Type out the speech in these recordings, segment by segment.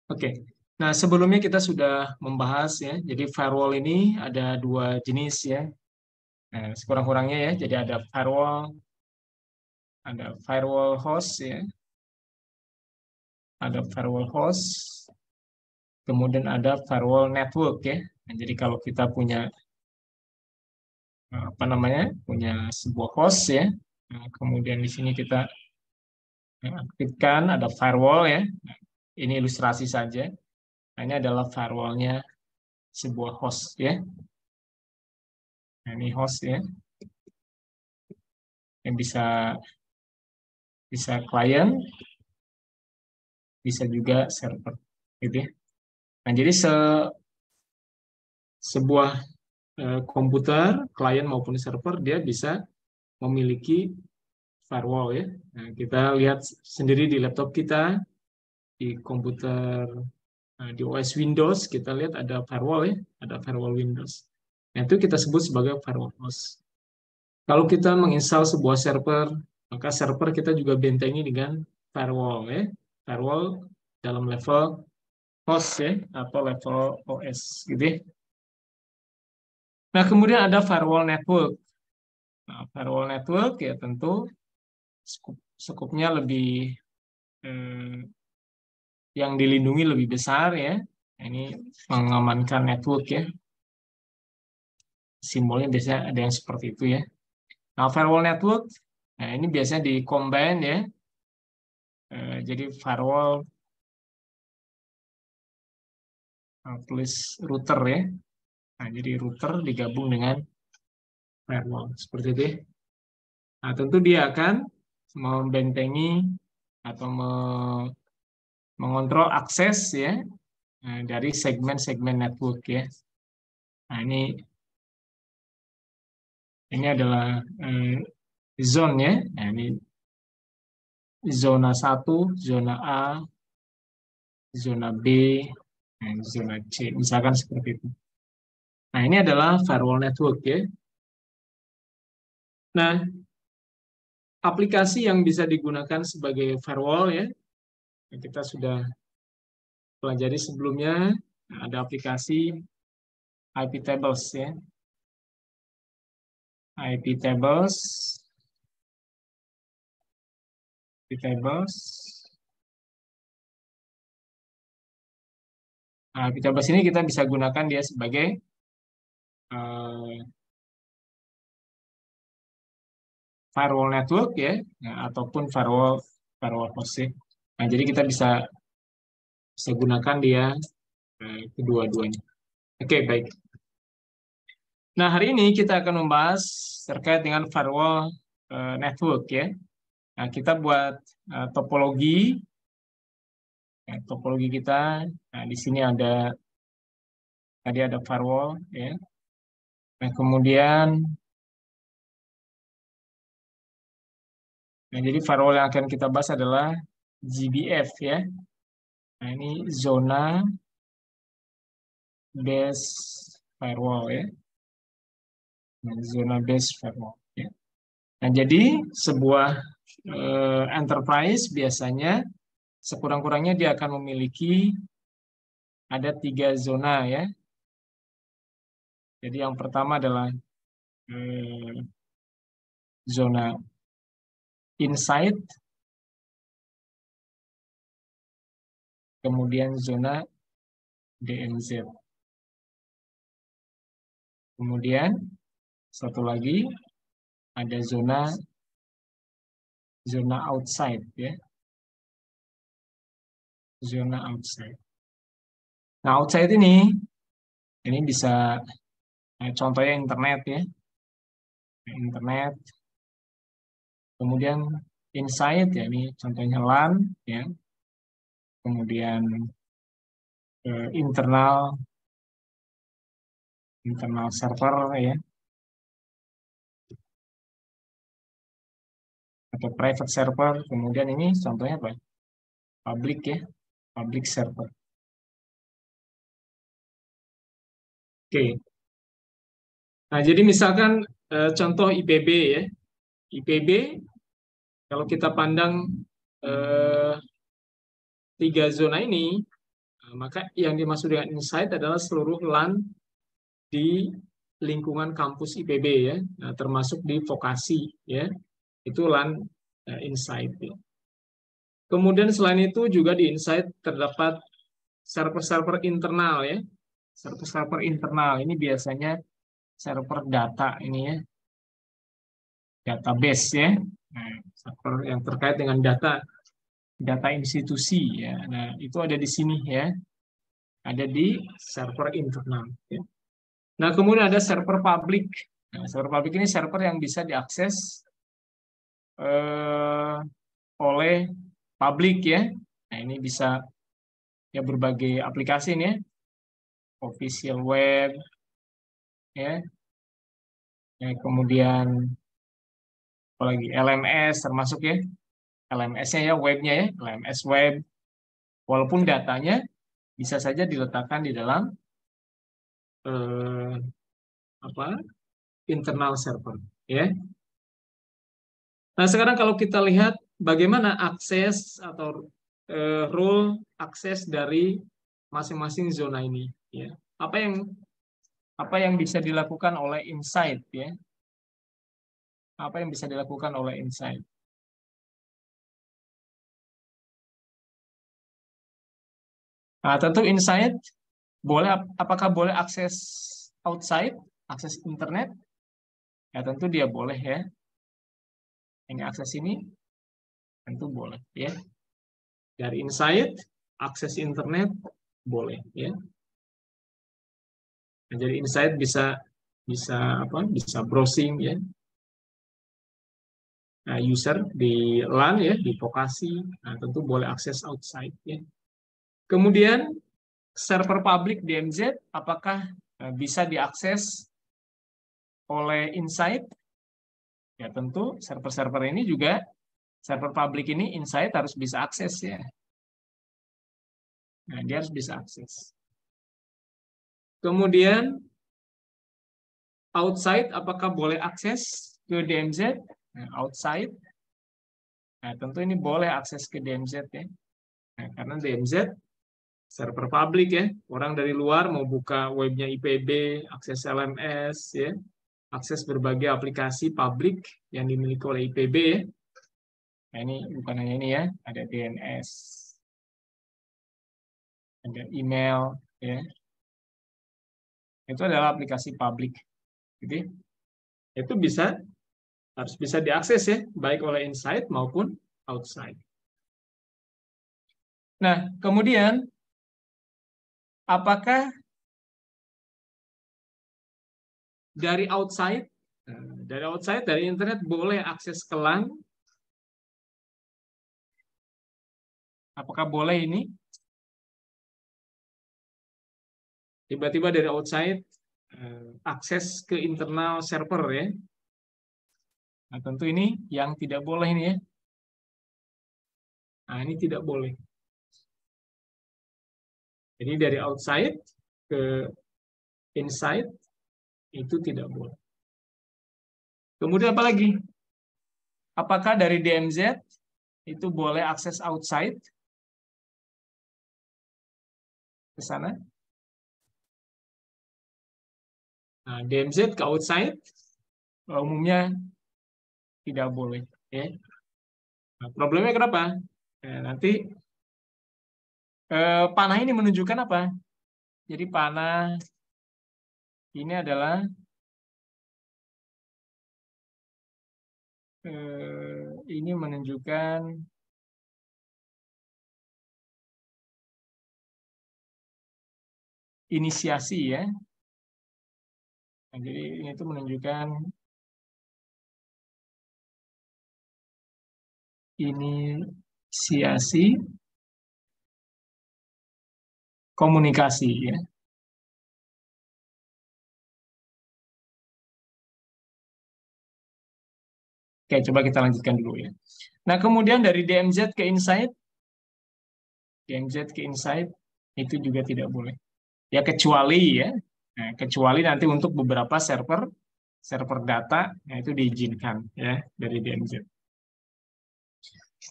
Oke. Nah, sebelumnya kita sudah membahas ya. Jadi firewall ini ada dua jenis ya. Nah, sekurang-kurangnya ya. Jadi ada firewall host ya, ada firewall host, kemudian ada firewall network ya. Nah, jadi kalau kita punya apa namanya, punya sebuah host ya. Nah, kemudian di sini kita aktifkan ada firewall ya. Nah, ini ilustrasi saja. Nah, ini adalah firewallnya sebuah host ya. Nah, ini host ya, yang bisa bisa klien, bisa juga server, gitu ya. Nah, jadi sebuah komputer, klien maupun server, dia bisa memiliki firewall ya. Nah, kita lihat sendiri di laptop kita, di komputer, di OS Windows, kita lihat ada firewall ya, ada firewall Windows. Nah, itu kita sebut sebagai firewall host. Kalau kita menginstal sebuah server, maka server kita juga bentengi dengan firewall ya. Firewall dalam level host ya, atau level OS gitu ya. Nah, kemudian ada firewall network. Nah, firewall network ya tentu skupnya lebih eh, yang dilindungi lebih besar ya. Nah, ini mengamankan network ya. Simbolnya biasanya ada yang seperti itu ya. Nah, firewall network, nah ini biasanya di combine ya. Jadi firewall plus router ya. Nah, jadi router digabung dengan firewall seperti itu ya. Nah, tentu dia akan membentengi atau mengontrol akses ya, dari segmen-segmen network ya. Nah, ini adalah zone ya. Nah, ini zona 1, zona A, zona B, dan zona C. Misalkan seperti itu. Nah, ini adalah firewall network ya. Nah, aplikasi yang bisa digunakan sebagai firewall ya, kita sudah pelajari sebelumnya. Nah, ada aplikasi IP tables ya. IP tables, IP tables. Nah, IP tables ini kita bisa gunakan dia sebagai uh, firewall network ya, nah, ataupun firewall firewall host ya. Nah, jadi kita bisa gunakan dia kedua-duanya. Oke, baik. Nah, hari ini kita akan membahas terkait dengan firewall network ya. Nah, kita buat topologi, ya, topologi kita. Nah, di sini tadi ada firewall ya. Nah, kemudian, nah, jadi firewall yang akan kita bahas adalah GBF ya. Nah, ini zona base firewall ya. Nah, zona base firewall ya. Nah, jadi sebuah enterprise biasanya sekurang-kurangnya dia akan memiliki ada 3 zona ya. Jadi yang pertama adalah zona inside, kemudian zona DNZ. Kemudian satu lagi ada zona outside ya, zona outside. Nah, outside ini bisa contohnya internet ya, internet. Kemudian inside ya, ini contohnya LAN ya. Kemudian internal server ya, atau private server. Kemudian ini contohnya apa? Public ya, public server. Oke. Nah, jadi misalkan contoh IPB ya. IPB kalau kita pandang 3 zona ini, Maka yang dimaksud dengan insight adalah seluruh LAN di lingkungan kampus IPB ya, termasuk di vokasi ya, itu LAN insight. Ya. Kemudian selain itu juga di insight terdapat server-server internal ya, server-server internal ini biasanya server data ini ya, database ya, server yang terkait dengan data institusi ya. Nah itu ada di sini ya, ada di server internal. Ya. Nah, kemudian ada server publik. Nah, server publik ini server yang bisa diakses oleh publik ya. Nah, ini bisa ya berbagai aplikasi ini ya. Official web ya. Ya, kemudian apalagi LMS termasuk ya. LMS-nya ya, webnya ya, LMS web. Walaupun datanya bisa saja diletakkan di dalam internal server ya. Nah, sekarang kalau kita lihat bagaimana akses atau role akses dari masing-masing zona ini ya. Apa yang bisa dilakukan oleh insight ya? Apa yang bisa dilakukan oleh insight? Nah, tentu insight apakah boleh akses outside, akses internet? Ya tentu dia boleh ya. Ini akses ini tentu boleh ya. Dari insight, akses internet boleh ya. Nah, jadi insight bisa browsing ya. Nah, user di LAN ya, di vokasi, nah, tentu boleh akses outside ya. Kemudian server publik DMZ apakah bisa diakses oleh insight? Ya tentu server-server ini juga, server publik ini insight harus bisa akses ya. Nah, dia harus bisa akses. Kemudian outside apakah boleh akses ke DMZ? Nah, outside. Nah, tentu ini boleh akses ke DMZ ya. Nah, karena DMZ server publik ya. Orang dari luar mau buka webnya IPB, akses LMS ya. Akses berbagai aplikasi publik yang dimiliki oleh IPB ya. Nah, ini bukan hanya ini ya, ada DNS, ada email ya. Itu adalah aplikasi publik. Jadi itu harus bisa diakses ya, baik oleh inside maupun outside. Nah, kemudian apakah dari outside, dari internet boleh akses ke LAN? Apakah boleh ini? Tiba-tiba dari outside akses ke internal server ya. Nah, tentu ini yang tidak boleh ini ya. Nah, ini tidak boleh. Jadi dari outside ke inside itu tidak boleh. Kemudian apa lagi? Apakah dari DMZ itu boleh akses outside ke sana? Nah, DMZ ke outside umumnya tidak boleh. Ya. Nah, problemnya kenapa? Nanti panah ini menunjukkan apa? Jadi panah ini adalah ini menunjukkan inisiasi ya. Nah, jadi ini itu menunjukkan inisiasi komunikasi ya. Oke, coba kita lanjutkan dulu ya. Nah, kemudian dari DMZ ke Insight, DMZ ke Insight itu juga tidak boleh. Ya kecuali ya, nah, kecuali nanti untuk beberapa server data, nah itu diizinkan ya dari DMZ.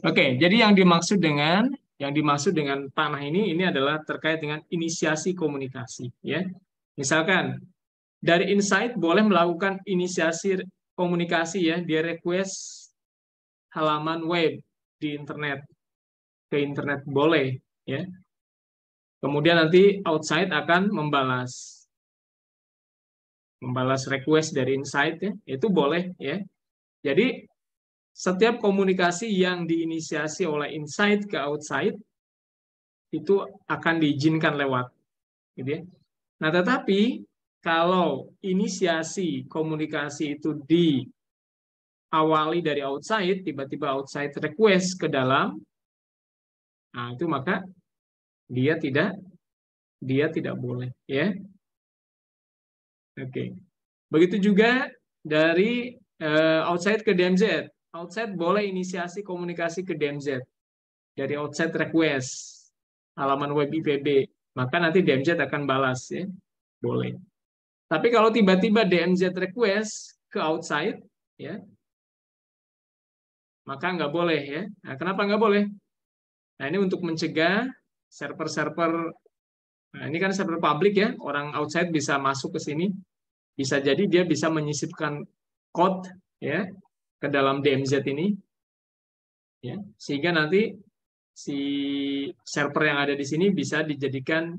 Oke, jadi yang dimaksud dengan Yang dimaksud dengan panah ini adalah terkait dengan inisiasi komunikasi. Ya, misalkan dari insight boleh melakukan inisiasi komunikasi ya, dia request halaman web di internet ke internet boleh ya. Kemudian nanti outside akan membalas request dari insight ya, itu boleh ya. Jadi setiap komunikasi yang diinisiasi oleh insight ke outside itu akan diizinkan lewat gitu ya. Nah, tetapi kalau inisiasi komunikasi itu diawali dari outside, tiba-tiba outside request ke dalam, nah itu maka dia tidak boleh ya. Oke. Begitu juga dari outside ke DMZ. Outside boleh inisiasi komunikasi ke DMZ. Dari outside request halaman web IPB, maka nanti DMZ akan balas ya. Boleh. Tapi kalau tiba-tiba DMZ request ke outside ya, maka nggak boleh ya. Nah, kenapa nggak boleh? Nah, ini untuk mencegah server-server, nah ini kan server publik ya, orang outside bisa masuk ke sini, bisa jadi dia bisa menyisipkan code ya ke dalam DMZ ini ya, sehingga nanti si server yang ada di sini bisa dijadikan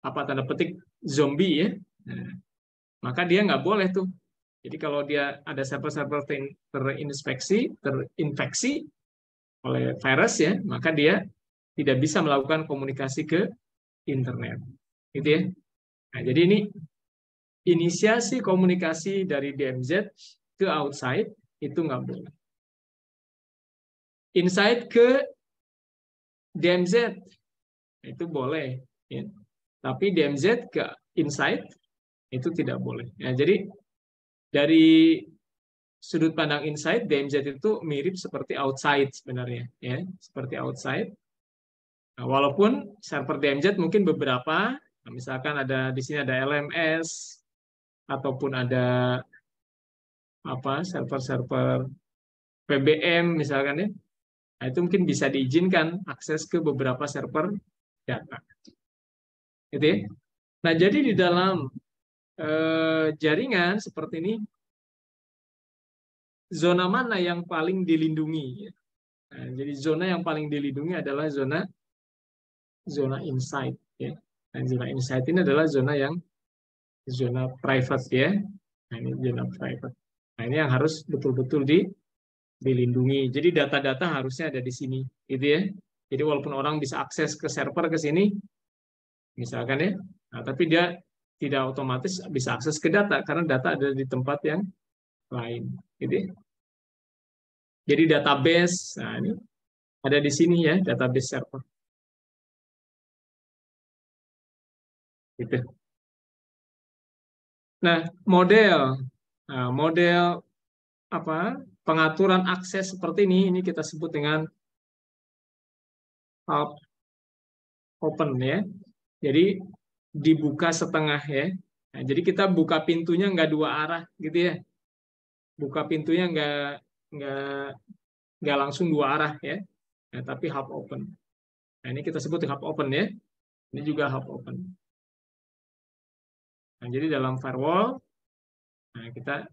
apa tanda petik zombie ya. Nah, maka dia nggak boleh tuh. Jadi kalau dia ada server-server terinfeksi oleh virus ya, maka dia tidak bisa melakukan komunikasi ke internet. Gitu ya. Nah, jadi ini inisiasi komunikasi dari DMZ ke outside itu nggak boleh. Inside ke DMZ itu boleh, ya. Tapi DMZ ke inside itu tidak boleh. Nah, jadi dari sudut pandang inside, DMZ itu mirip seperti outside sebenarnya, ya, seperti outside. Nah, walaupun server DMZ mungkin beberapa, nah, misalkan ada di sini ada LMS ataupun ada apa server-server PBM misalkan ya, nah, itu mungkin bisa diizinkan akses ke beberapa server data, gitu ya. Nah, jadi di dalam jaringan seperti ini, zona mana yang paling dilindungi? Nah, jadi zona yang paling dilindungi adalah zona insight ya. Dan zona insight ini adalah zona private ya. Nah, ini zona private. Nah, ini yang harus betul-betul dilindungi. Jadi data-data harusnya ada di sini, gitu ya. Jadi walaupun orang bisa akses ke server ke sini, misalkan ya, nah, tapi dia tidak otomatis bisa akses ke data karena data ada di tempat yang lain, gitu ya. Jadi database, nah ini ada di sini ya, database server. Gitu. Nah, model apa pengaturan akses seperti ini kita sebut dengan hub open ya. Jadi dibuka setengah ya. Nah, jadi kita buka pintunya nggak dua arah gitu ya. Buka pintunya nggak langsung dua arah ya. Nah, tapi hub open. Nah, ini kita sebut hub open ya. Ini juga hub open. Nah, jadi dalam firewall, nah kita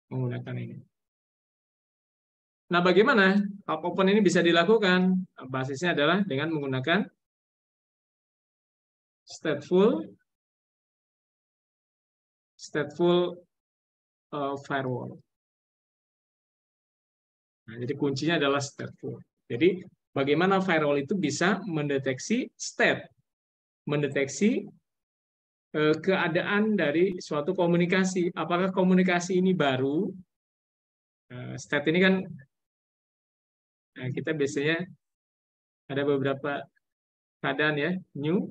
menggunakan ini. Nah, bagaimana hub open ini bisa dilakukan? Basisnya adalah dengan menggunakan stateful firewall. Nah, jadi kuncinya adalah stateful. Jadi bagaimana firewall itu bisa mendeteksi mendeteksi keadaan dari suatu komunikasi. Apakah komunikasi ini baru? State ini kan kita biasanya ada beberapa keadaan ya, new,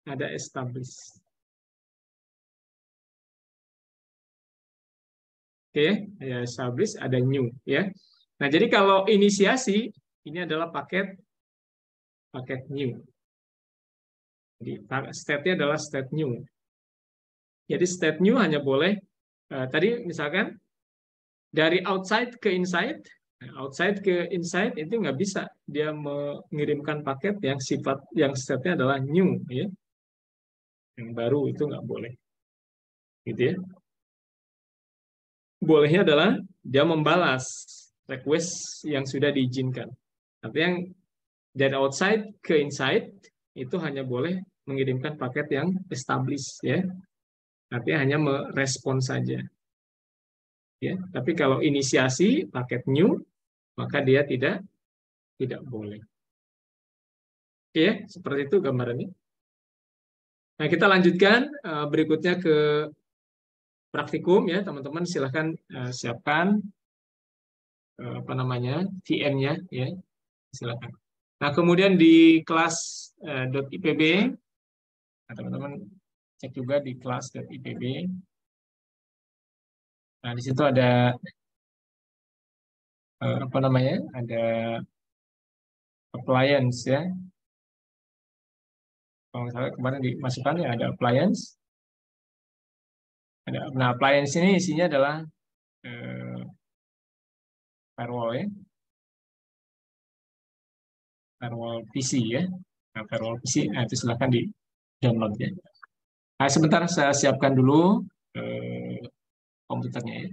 ada established. Oke, ya established, ada new ya. Nah, jadi kalau inisiasi ini adalah paket new. Jadi state-nya adalah state new. Jadi state new hanya boleh tadi misalkan dari outside ke inside Nah, outside ke inside itu nggak bisa. Dia mengirimkan paket yang sifatnya adalah new, ya, yang baru itu nggak boleh, gitu ya. Bolehnya adalah dia membalas request yang sudah diizinkan. Tapi yang dari outside ke inside itu hanya boleh mengirimkan paket yang established, ya. Artinya hanya merespon saja, ya. Tapi kalau inisiasi paket new, maka dia tidak boleh. Oke, ya, seperti itu gambarannya. Nah, kita lanjutkan berikutnya ke praktikum, ya, teman-teman silahkan siapkan apa namanya VM-nya, ya, silakan. Nah, kemudian di kelas .ipb, nah, teman-teman cek juga di kelas.ipb. Nah, di situ ada apa namanya, ada appliance, ya. Kalau misalnya kemarin dimasukkan ya ada appliance. Nah, appliance ini isinya adalah eh, firewall, ya, firewall PC, ya. Nah, firewall PC, nah, itu silahkan di download, ya. Nah, sebentar saya siapkan dulu eh, komputernya, ya.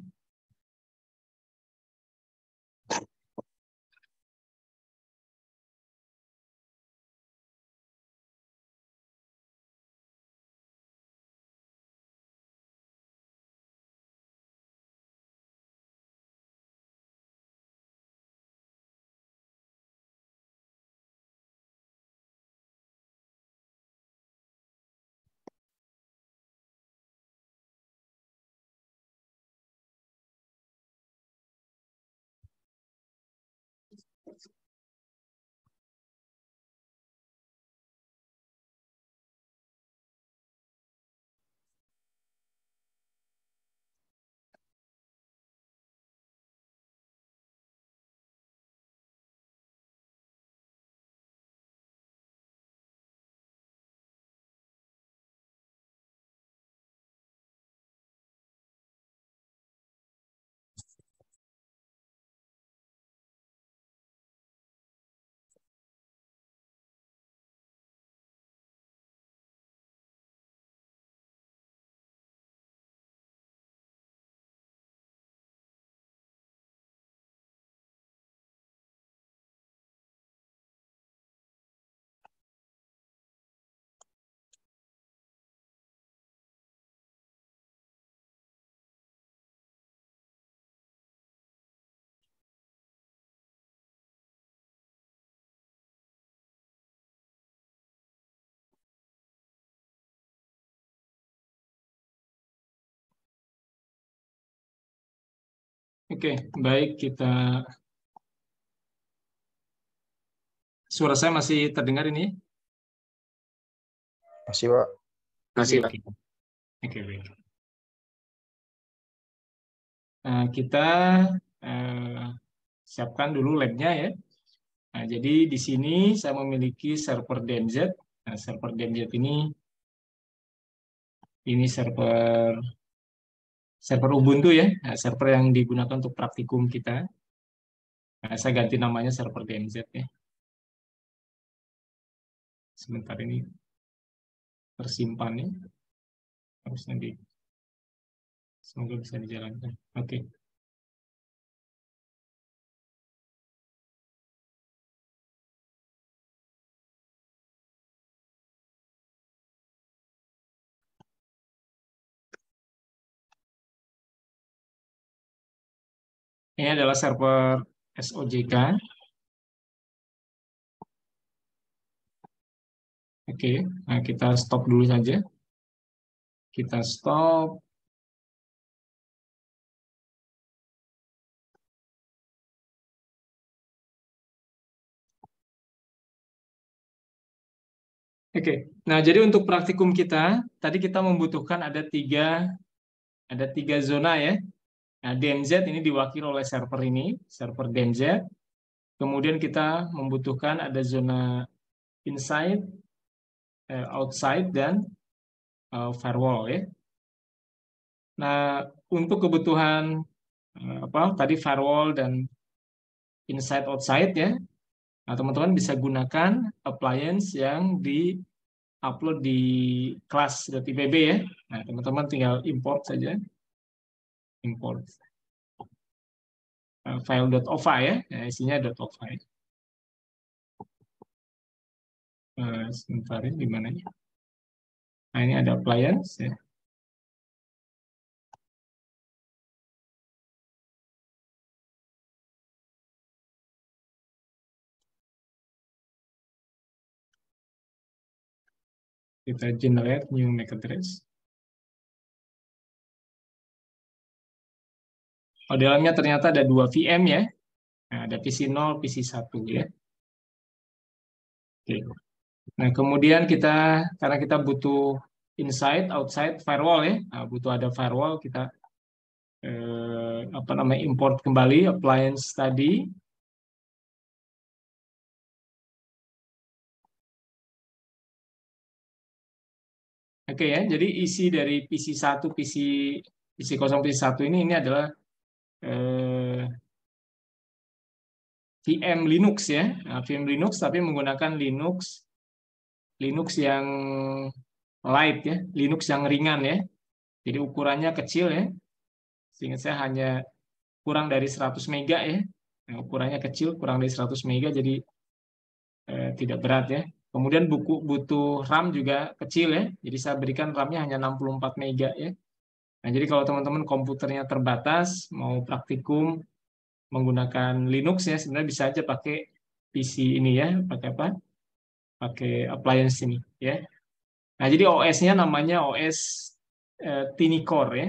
Oke, baik, suara saya masih terdengar ini? Masih, Pak. Masih, Pak. Oke, baik. Nah, kita siapkan dulu labnya, ya. Nah, jadi di sini saya memiliki server DMZ. Nah, server DMZ ini server Ubuntu, ya. Nah, server yang digunakan untuk praktikum kita. Nah, saya ganti namanya server DMZ, ya. Sebentar ini tersimpan, ya. Harusnya semoga bisa dijalankan. Oke. Ini adalah server SOJK. Oke, nah kita stop dulu saja. Kita stop. Oke, nah jadi untuk praktikum kita, tadi kita membutuhkan ada tiga zona, ya. Nah, DMZ ini diwakili oleh server ini, server DMZ. Kemudian kita membutuhkan ada zona inside, outside, dan firewall, ya. Nah, untuk kebutuhan apa tadi firewall dan inside outside ya. Nah, teman-teman bisa gunakan appliance yang di-upload di kelas.ipb ya. Nah, teman-teman tinggal import saja. Import file.ova ya. Nah, isinya .ova. Sebentar ini di mana ya? Nah, ini ada appliance ya. Kita generate new MAC address. Oh, di dalamnya ternyata ada 2 VM ya. Nah, ada PC0, PC1 ya. Oke. Nah, kemudian karena kita butuh inside, outside firewall ya. Nah, butuh ada firewall, kita import kembali appliance tadi. Oke ya, jadi isi dari PC0, PC1 ini adalah VM Linux ya. Nah, VM Linux tapi menggunakan Linux yang light ya, Linux yang ringan ya. Jadi ukurannya kecil ya. Seingat saya hanya kurang dari 100 mega ya. Nah, ukurannya kecil, kurang dari 100 mega, jadi tidak berat ya. Kemudian butuh RAM juga kecil ya. Jadi saya berikan RAM-nya hanya 64 mega ya. Nah, jadi kalau teman-teman komputernya terbatas, mau praktikum menggunakan Linux ya, sebenarnya bisa aja pakai PC ini ya, pakai apa? Pakai appliance ini ya. Nah, jadi OS-nya namanya OS Tiny Core ya.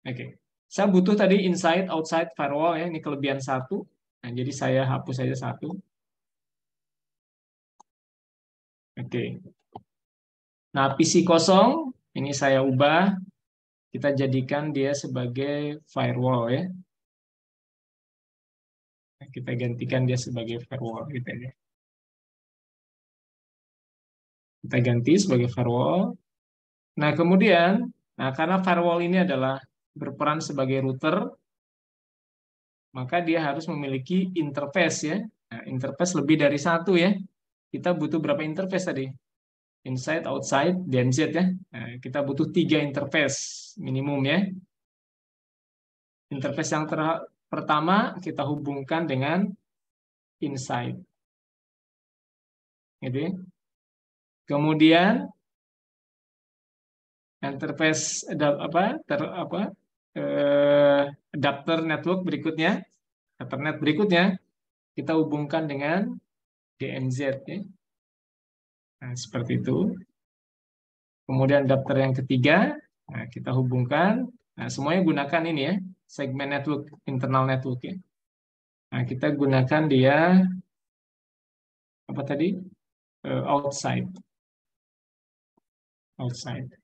Oke. Saya butuh tadi inside, outside firewall ya. Ini kelebihan satu. Nah, jadi saya hapus saja satu. Oke. Nah, PC kosong ini saya ubah. Kita jadikan dia sebagai firewall ya. Nah, kita gantikan dia sebagai firewall gitu ya. Kita ganti sebagai firewall. Nah, kemudian, karena firewall ini adalah berperan sebagai router, maka dia harus memiliki interface ya. Nah, interface lebih dari satu ya. Kita butuh berapa interface tadi? Inside, outside, DMZ ya. Nah, kita butuh 3 interface minimum ya. Interface yang pertama kita hubungkan dengan inside. Gitu ya. Kemudian interface adapter network berikutnya, Ethernet berikutnya kita hubungkan dengan DMZ ya. Nah, seperti itu. Kemudian adapter yang ketiga, nah, kita hubungkan. Nah, semuanya gunakan ini ya, segmen network, internal network ya. Nah, kita gunakan dia apa tadi? Outside. Outside.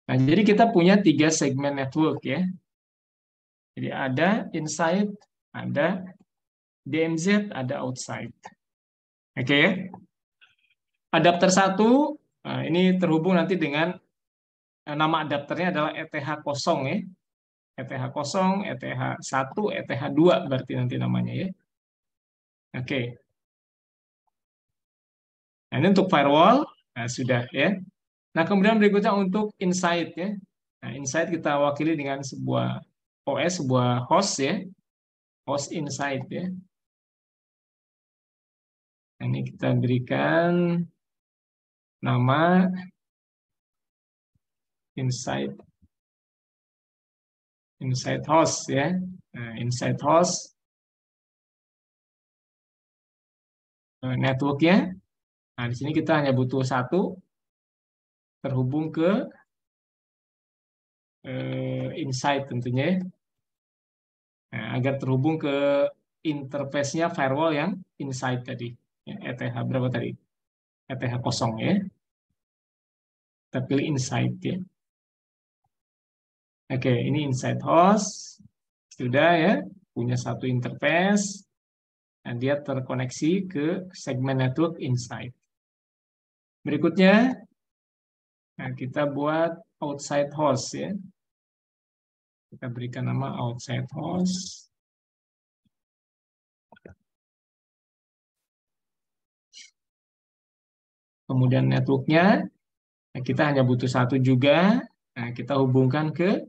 Nah, jadi kita punya 3 segmen network ya. Jadi ada inside, ada DMZ, ada outside. Oke ya. Adapter 1, nah, ini terhubung nanti dengan nama adapternya adalah ETH0 ya. ETH0, ETH1, ETH2 berarti nanti namanya ya. Oke. Nah, ini untuk firewall, nah, sudah ya. Nah, kemudian berikutnya untuk inside ya. Nah, inside kita wakili dengan sebuah OS, sebuah host ya. Host inside ya. Nah, ini kita berikan nama inside host ya. Nah, inside host networknya. Nah, di sini kita hanya butuh satu terhubung ke inside tentunya. Nah, agar terhubung ke interface-nya firewall yang inside tadi. Ya, ETH berapa tadi? ETH0 ya. Kita pilih inside ya. Oke, ini inside host. Sudah ya, punya satu interface. Dan dia terkoneksi ke segmen network inside. Berikutnya, nah, kita buat outside host ya. Kita berikan nama outside host. kemudian networknya, nah, kita hanya butuh satu juga. Nah, kita hubungkan ke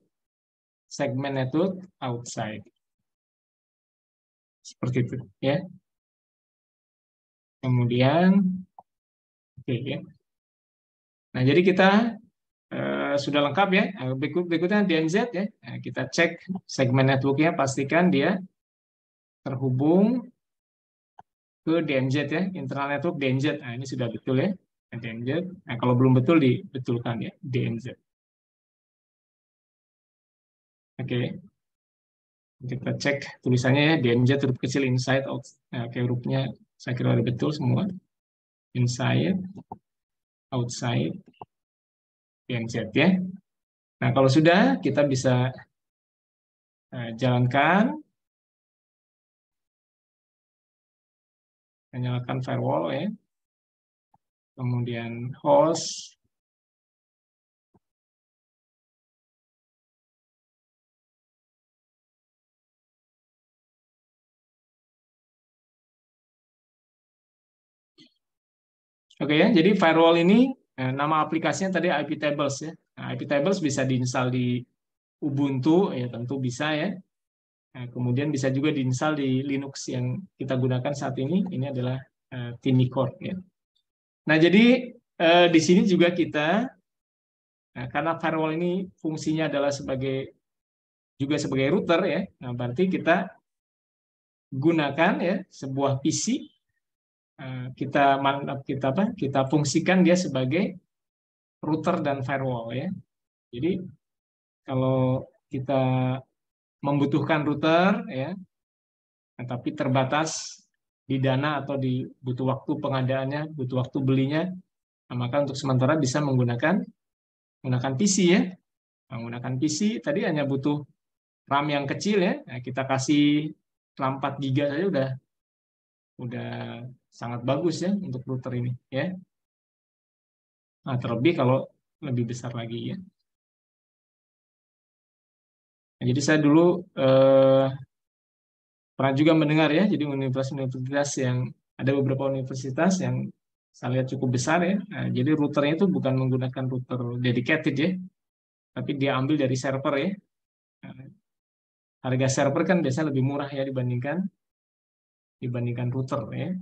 segmen network outside. Seperti itu, ya. Kemudian, oke, ya. Nah, jadi kita sudah lengkap ya. Berikutnya DNZ ya. Nah, kita cek segmen networknya, pastikan dia terhubung ke DNZ ya, internal network DNZ. Nah, ini sudah betul ya, DNZ. Nah, kalau belum betul dibetulkan ya, DNZ. Oke, kita cek tulisannya ya, DNZ huruf kecil inside out. Nah, oke, hurufnya saya kira udah betul semua. Inside, outside, DNZ ya. Nah, kalau sudah kita bisa jalankan, nyalakan firewall ya. Kemudian host, oke ya, jadi firewall ini nama aplikasinya tadi iptables ya. Nah, iptables bisa diinstal di Ubuntu ya, tentu bisa ya. Nah, kemudian bisa juga diinstal di Linux yang kita gunakan saat ini. Ini adalah Tinicore ya. Nah, jadi di sini juga kita, karena firewall ini fungsinya adalah juga sebagai router ya. Nah, berarti kita gunakan ya sebuah PC, kita fungsikan dia sebagai router dan firewall ya. Jadi kalau kita membutuhkan router ya, tapi terbatas di dana atau butuh waktu pengadaannya, butuh waktu belinya, nah, maka untuk sementara bisa menggunakan PC ya. Menggunakan PC tadi hanya butuh RAM yang kecil ya. Nah, kita kasih RAM 4 GB saja udah sangat bagus ya untuk router ini ya. Nah, terlebih kalau lebih besar lagi ya. Nah, jadi saya dulu pernah juga mendengar ya, jadi universitas yang ada beberapa universitas yang saya lihat cukup besar ya. Nah, jadi routernya itu bukan menggunakan router dedicated ya, tapi dia ambil dari server ya. Nah, harga server kan biasanya lebih murah ya dibandingkan router ya.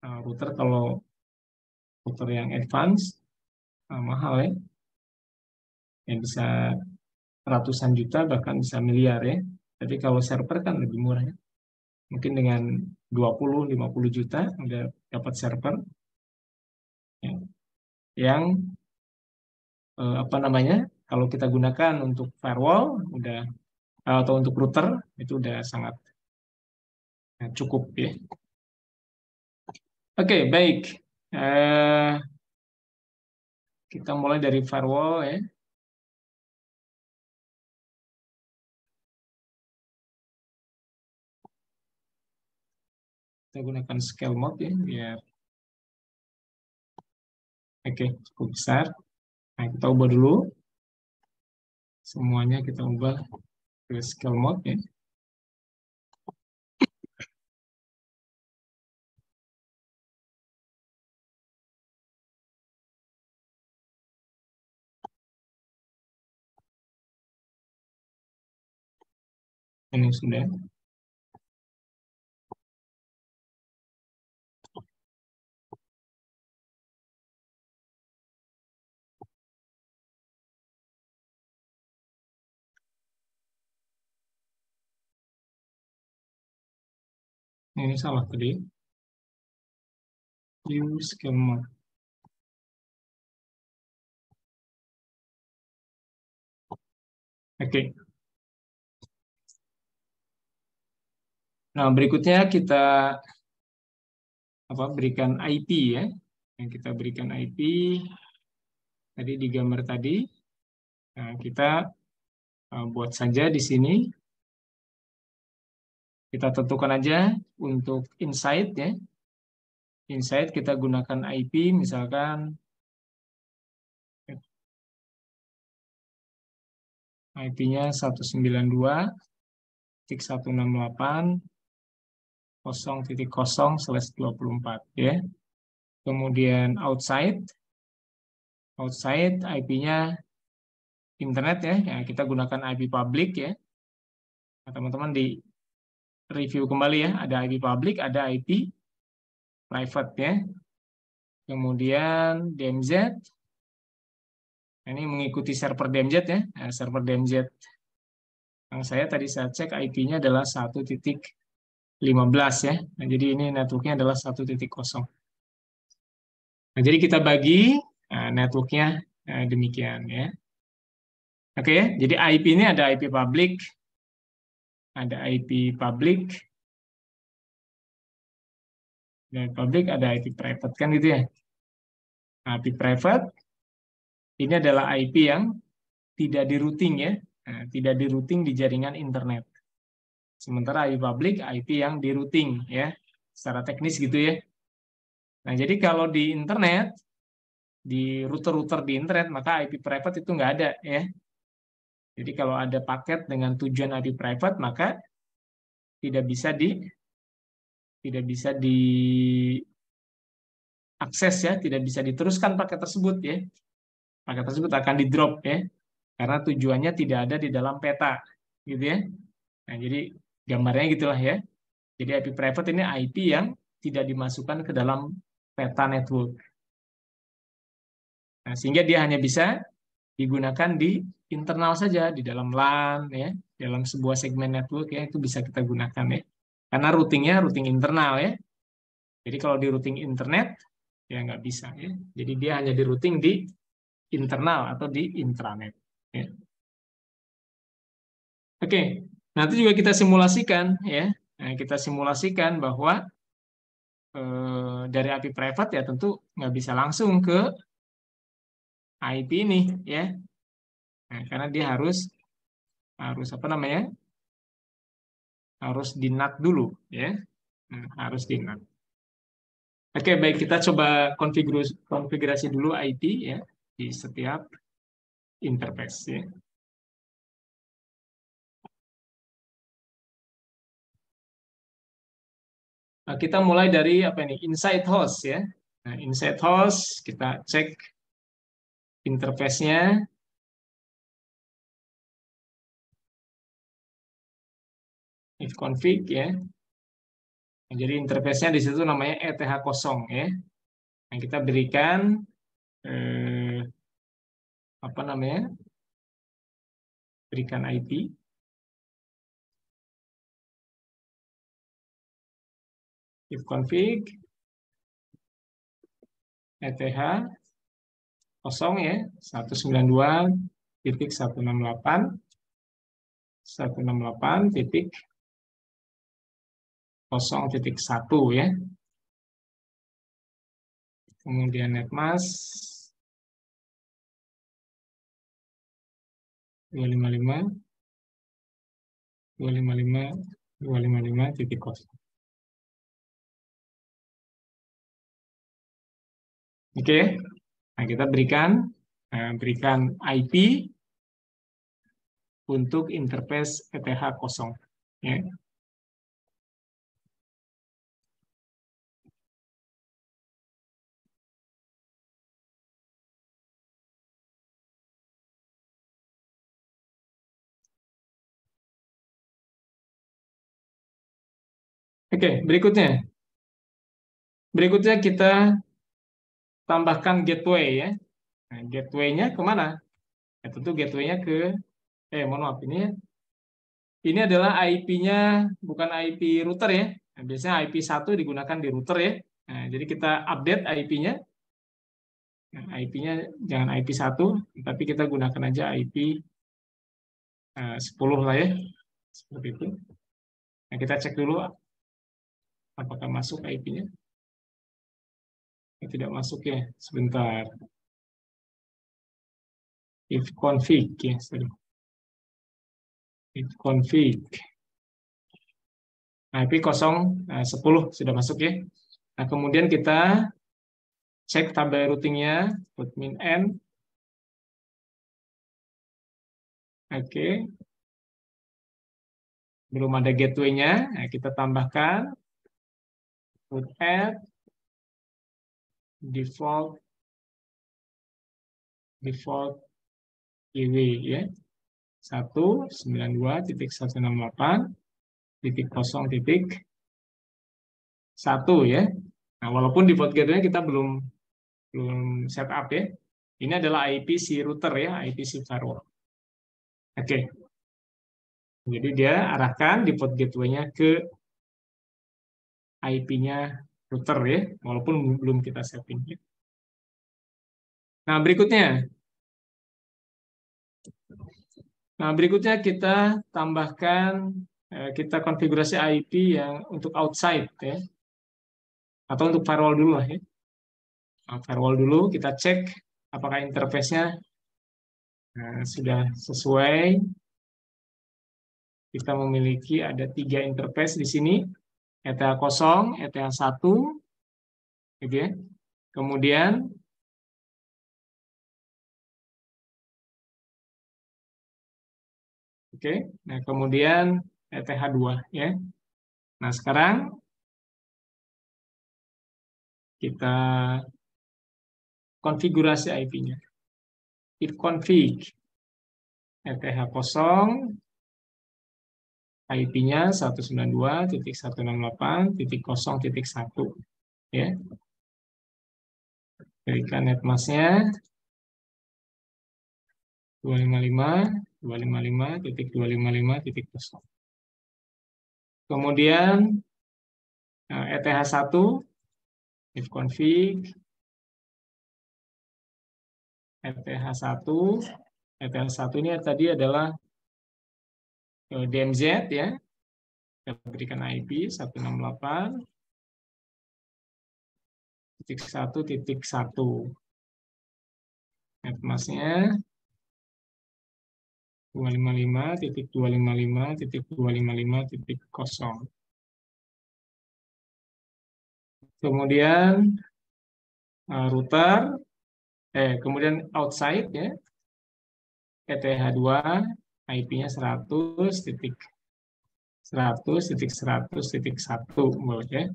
Nah, kalau router yang advance mahal ya, yang bisa ratusan juta bahkan bisa miliar ya. Tapi kalau server kan lebih murah ya. Mungkin dengan 20-50 juta udah dapat server ya, yang apa namanya, kalau kita gunakan untuk firewall udah atau untuk router itu udah sangat cukup ya. Oke, baik. Kita mulai dari firewall ya. Kita gunakan scale mode ya, biar oke, cukup besar. Nah, kita ubah dulu. Semuanya kita ubah ke scale mode ya. Ini sudah. Ini salah tadi. Use scale mode. Oke. Nah, berikutnya kita berikan IP ya. Yang kita berikan IP tadi di gambar tadi. Nah, kita buat saja di sini. Kita tentukan aja untuk inside ya. Inside kita gunakan IP misalkan IP-nya 192.168.0.0/24 ya. Kemudian outside IP-nya internet ya. Ya, kita gunakan IP public ya. Nah, teman-teman di review kembali ya, ada IP public, ada IP private ya. Kemudian DMZ, ini mengikuti server DMZ ya. Nah, server DMZ yang saya cek IP-nya adalah 1.15 ya. Nah, jadi ini networknya adalah 1.0. Nah, jadi kita bagi networknya demikian ya. Oke, jadi IP ini ada IP public, ada IP public, ada IP private kan gitu ya. Nah, IP private ini adalah IP yang tidak di routing ya, tidak di routing di jaringan internet. Sementara IP public IP yang di routing ya, secara teknis gitu ya. Nah, jadi kalau di internet, di router-router di internet, maka IP private itu nggak ada ya. Jadi kalau ada paket dengan tujuan IP private, maka tidak bisa diakses ya, tidak bisa diteruskan paket tersebut ya. Paket tersebut akan di drop ya, karena tujuannya tidak ada di dalam peta, gitu ya. Nah, jadi gambarnya gitulah ya. Jadi IP private ini IP yang tidak dimasukkan ke dalam peta network. Nah, sehingga dia hanya bisa digunakan di internal saja, di dalam LAN ya, dalam sebuah segmen network ya, itu bisa kita gunakan ya. Karena routingnya routing internal ya. Jadi kalau di routing internet ya nggak bisa ya. Jadi dia hanya di routing di internal atau di intranet. Ya. Oke, nanti juga kita simulasikan ya. Nah, kita simulasikan bahwa dari IP private ya tentu nggak bisa langsung ke IP ini ya. Nah, karena dia harus harus apa namanya? Harus di NAT dulu ya. Nah, harus di NAT. Oke, baik kita coba konfigurasi dulu IP ya di setiap interface ya. Nah, kita mulai dari apa ini? Inside host ya. Nah, inside host kita cek interface-nya, if config ya. Nah, jadi interface-nya di situ namanya ETH kosong ya. Yang kita berikan apa namanya? Berikan IP. If config ETH kosong ya 192.168.0.1 ya. Kemudian netmask 255.255.255.0. Oke, nah kita berikan IP untuk interface ETH kosong. Ya. Oke, berikutnya kita tambahkan gateway ya. Nah, gateway-nya kemana? Ya, tentu gateway-nya ke mohon maaf ini adalah IP-nya bukan IP router ya. Nah, biasanya IP1 digunakan di router ya. Nah, jadi kita update IP-nya. Nah, IP-nya jangan IP1, tapi kita gunakan aja IP 10 lah ya. Seperti itu. Nah, kita cek dulu apakah masuk IP-nya. Tidak masuk ya. Sebentar. If config ya, sorry. If config. Nah, IP 010 sudah masuk ya. Nah, kemudian kita cek tabel routingnya, put min n. Oke. Belum ada gateway-nya, nah, kita tambahkan put add default GW ya. 192.168.0.1 ya. Nah, walaupun default gateway kita belum setup ya. Ini adalah IP si router ya, IP si firewall. Oke. Jadi dia arahkan default gateway-nya ke IP-nya router ya, walaupun belum kita setting. Nah, berikutnya kita tambahkan, kita konfigurasi IP yang untuk outside ya, atau untuk firewall dulu lah ya. Nah, firewall dulu kita cek apakah interface-nya sudah sesuai. Kita memiliki ada 3 interface di sini, ETH 0, ETH 1, gitu ya. Kemudian nah kemudian ETH 2 ya. Nah, sekarang kita konfigurasi IP-nya. Ifconfig ETH 0, IP-nya 192.168.0.1 ya. Berikan netmask-nya 255.255.255.0. Kemudian ETH 1 ifconfig ETH 1 ini tadi adalah DMZ ya. Kita berikan IP 168.1.1. Netmask-nya 255.255.255.0. Kemudian router, kemudian outside ya, ETH 2, IP-nya 100.100.100.1 ya.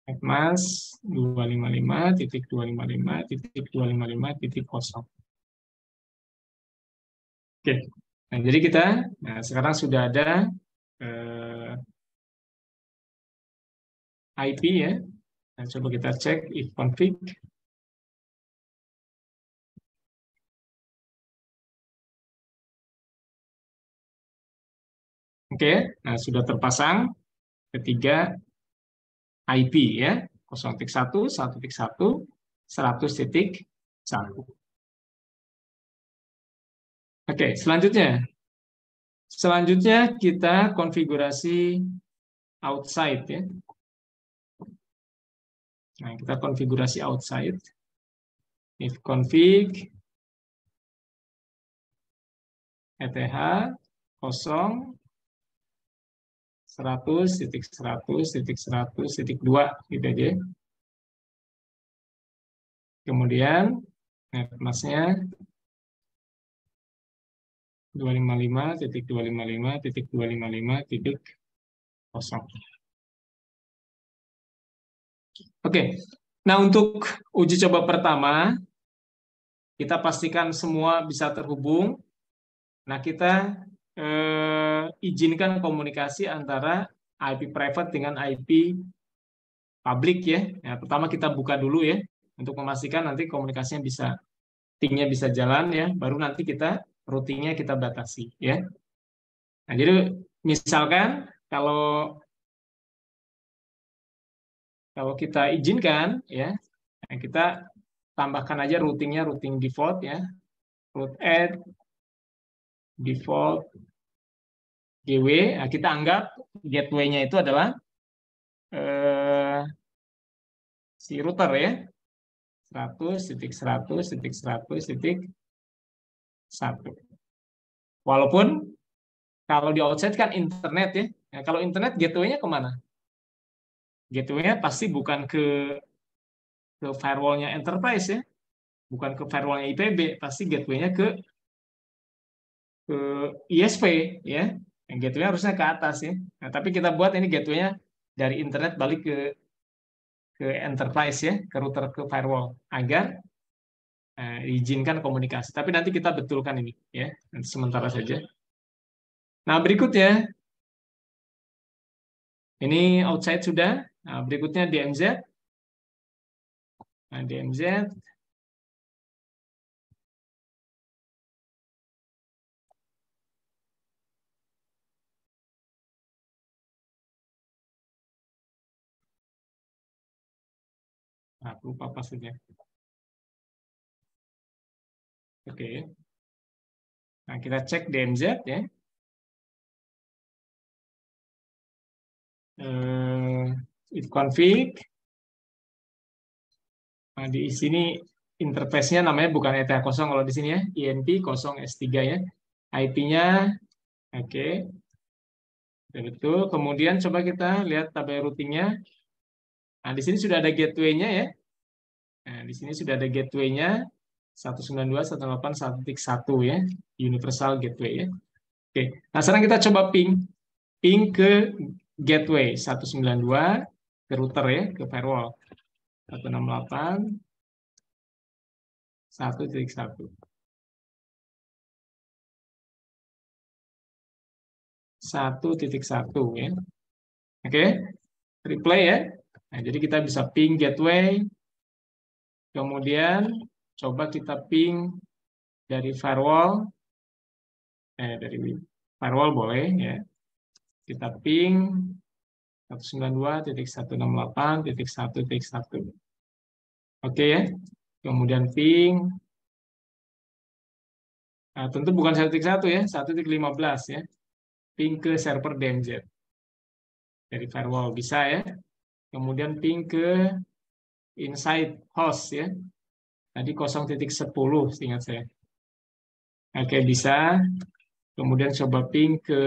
Netmask 255.255.255.0. Oke, nah, jadi kita sekarang sudah ada IP ya. Nah, coba kita cek ifconfig. Oke, nah sudah terpasang ketiga IP ya. 0.1, 1.1, 100.1. Oke, selanjutnya kita konfigurasi outside ya. Nah, kita konfigurasi outside. Ifconfig ETH 0 100.100.100.2 gitu aja. Kemudian netmask-nya 255.255.255.0. Oke. Nah, untuk uji coba pertama kita pastikan semua bisa terhubung. Nah, kita izinkan komunikasi antara IP private dengan IP public ya. Nah, pertama kita buka dulu ya untuk memastikan nanti komunikasinya bisa, ping-nya bisa jalan ya. Baru nanti kita routing-nya kita batasi ya. Nah, jadi misalkan kalau kita izinkan ya, kita tambahkan aja routing-nya, routing default ya. Root add default GW. Nah, kita anggap gateway-nya itu adalah si router ya. 100.100.100.1. Walaupun kalau di outside kan internet ya. Nah, kalau internet gateway-nya kemana? Gateway-nya pasti bukan ke firewall-nya enterprise ya. Bukan ke firewall-nya IPB, pasti gateway-nya ke ISP ya. Yang gateway harusnya ke atas ya. Nah, tapi kita buat ini gateway-nya dari internet balik ke ke enterprise ya, ke router ke firewall agar diizinkan komunikasi. Tapi nanti kita betulkan ini ya, nanti sementara saja. Nah, berikutnya ini outside sudah. Nah, berikutnya DMZ. Nah, DMZ lupa passwordnya. Oke. Nah, kita cek DMZ ya. It config. Nah, di sini interface-nya namanya bukan ETH 0 kalau di sini ya, INP 0S3 ya. IP-nya oke. Betul. Kemudian coba kita lihat tabel routingnya. Nah, di sini sudah ada gateway-nya ya. Nah, di sini sudah ada gateway-nya 192.168.1.1 ya, universal gateway ya. Oke. Nah, sekarang kita coba ping ke gateway 192 ke router ya, ke firewall 168 1.1. 1.1 ya. Oke. Replay ya. Nah, jadi kita bisa ping gateway, kemudian coba kita ping dari firewall, dari firewall boleh ya. Kita ping 192.168.1.1. Oke ya. Kemudian ping, nah, tentu bukan 1.1 ya, 1.15 ya. Ping ke server DMZ. Dari firewall bisa ya. Kemudian ping ke inside host ya. Tadi 0.10 seingat saya. Oke, bisa. Kemudian coba ping ke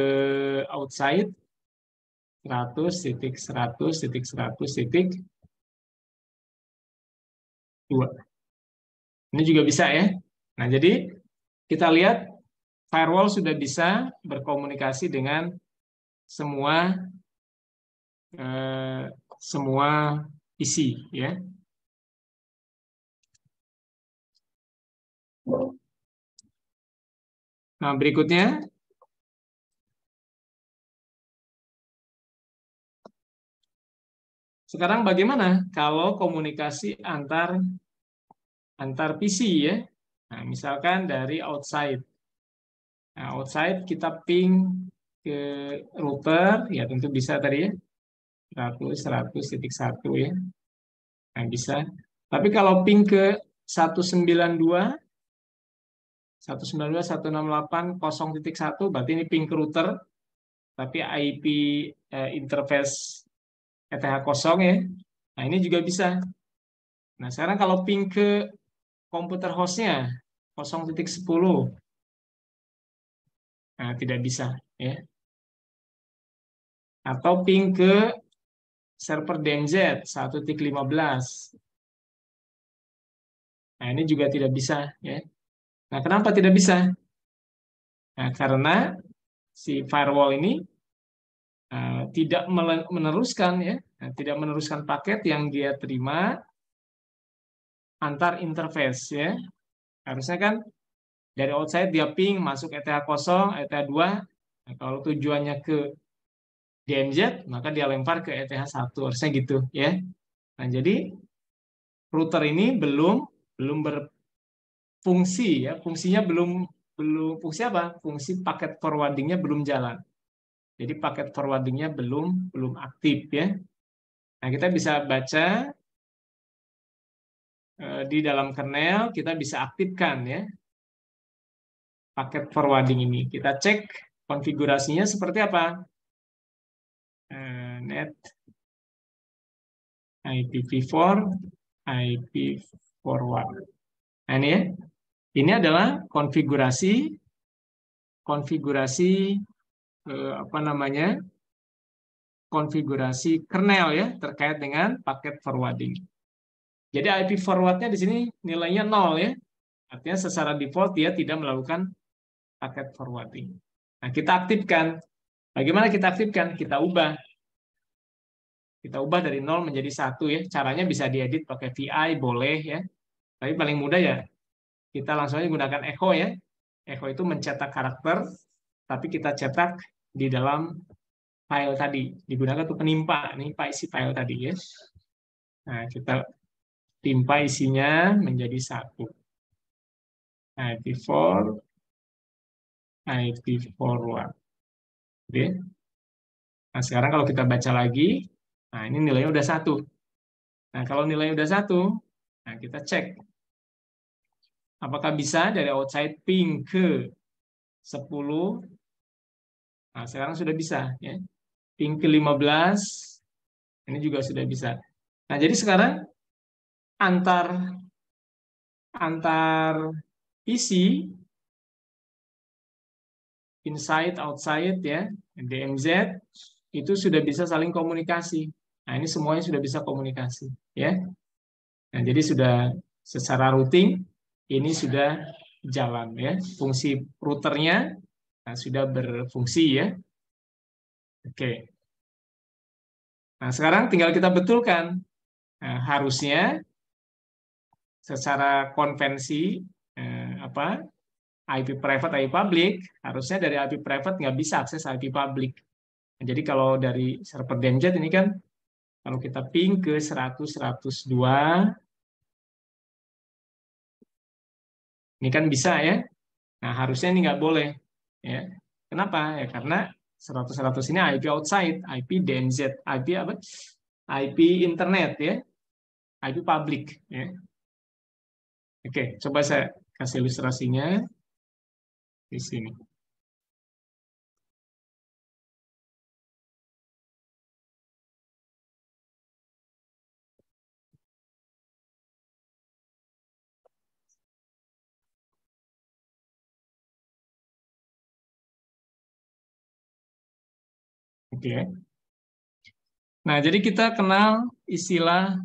outside 100.100.100.2. Ini juga bisa ya. Nah, jadi kita lihat firewall sudah bisa berkomunikasi dengan semua isi ya. Nah, berikutnya sekarang bagaimana kalau komunikasi antar PC ya? Nah, misalkan dari outside. Nah, outside kita ping ke router, ya tentu bisa tadi ya. 100.100.1 ya. Nah, bisa. Tapi kalau ping ke 192.168.0.1 berarti ini ping ke router, tapi IP interface ETH 0 ya. Nah, ini juga bisa. Nah, sekarang kalau ping ke komputer hostnya 0.10, nah tidak bisa ya. Atau ping ke server DMZ 1.15. Nah, ini juga tidak bisa ya. Nah, kenapa tidak bisa? Nah, karena si firewall ini tidak meneruskan ya, tidak meneruskan paket yang dia terima antar interface ya. Harusnya kan dari outside dia ping masuk ETH 0, ETH 2. Nah, kalau tujuannya ke DMZ, maka dia lempar ke ETH 1. Harusnya gitu ya. Nah, jadi router ini belum berfungsi ya. Fungsinya belum fungsi apa? Fungsi paket forwardingnya belum jalan. Jadi paket forwardingnya belum aktif ya. Nah, kita bisa baca di dalam kernel, kita bisa aktifkan ya paket forwarding ini. Kita cek konfigurasinya seperti apa. Net IPv4 IP forward. Nah, ini ya. Ini adalah konfigurasi apa namanya? Konfigurasi kernel ya terkait dengan paket forwarding. Jadi IP forwardnya di sini nilainya 0 ya. Artinya secara default dia tidak melakukan paket forwarding. Nah, kita aktifkan. Bagaimana kita aktifkan? Kita ubah. Kita ubah dari 0 menjadi 1 ya. Caranya bisa diedit pakai VI, boleh ya. Tapi paling mudah ya kita langsung aja gunakan echo ya. Echo itu mencetak karakter, tapi kita cetak di dalam file tadi. Digunakan untuk menimpa isi file tadi ya. Nah, kita timpa isinya menjadi 1. IP4, IP forward. Oke. Nah, sekarang kalau kita baca lagi, nah ini nilainya udah 1. Nah, kalau nilainya udah 1, nah kita cek. Apakah bisa dari outside ping ke 10? Nah, sekarang sudah bisa. Ya. Ping ke 15, ini juga sudah bisa. Nah, jadi sekarang antar isi, inside, outside, ya, DMZ, itu sudah bisa saling komunikasi. Nah, ini semuanya sudah bisa komunikasi. Ya. Nah, jadi sudah secara routing, ini sudah jalan. Ya. Fungsi routernya sudah berfungsi. Ya. Oke. Nah, sekarang tinggal kita betulkan. Nah, harusnya secara konvensi IP private, IP public, harusnya dari IP private nggak bisa akses IP public. Nah, jadi kalau dari server DMZ ini kan, kalau kita ping ke 100.102, ini kan bisa ya. Nah, harusnya ini nggak boleh. Ya. Kenapa? Ya karena 100.100 ini IP outside, IP DMZ, IP apa? IP internet ya, IP public. Ya. Oke, coba saya kasih ilustrasinya di sini. Oke. Nah, jadi kita kenal istilah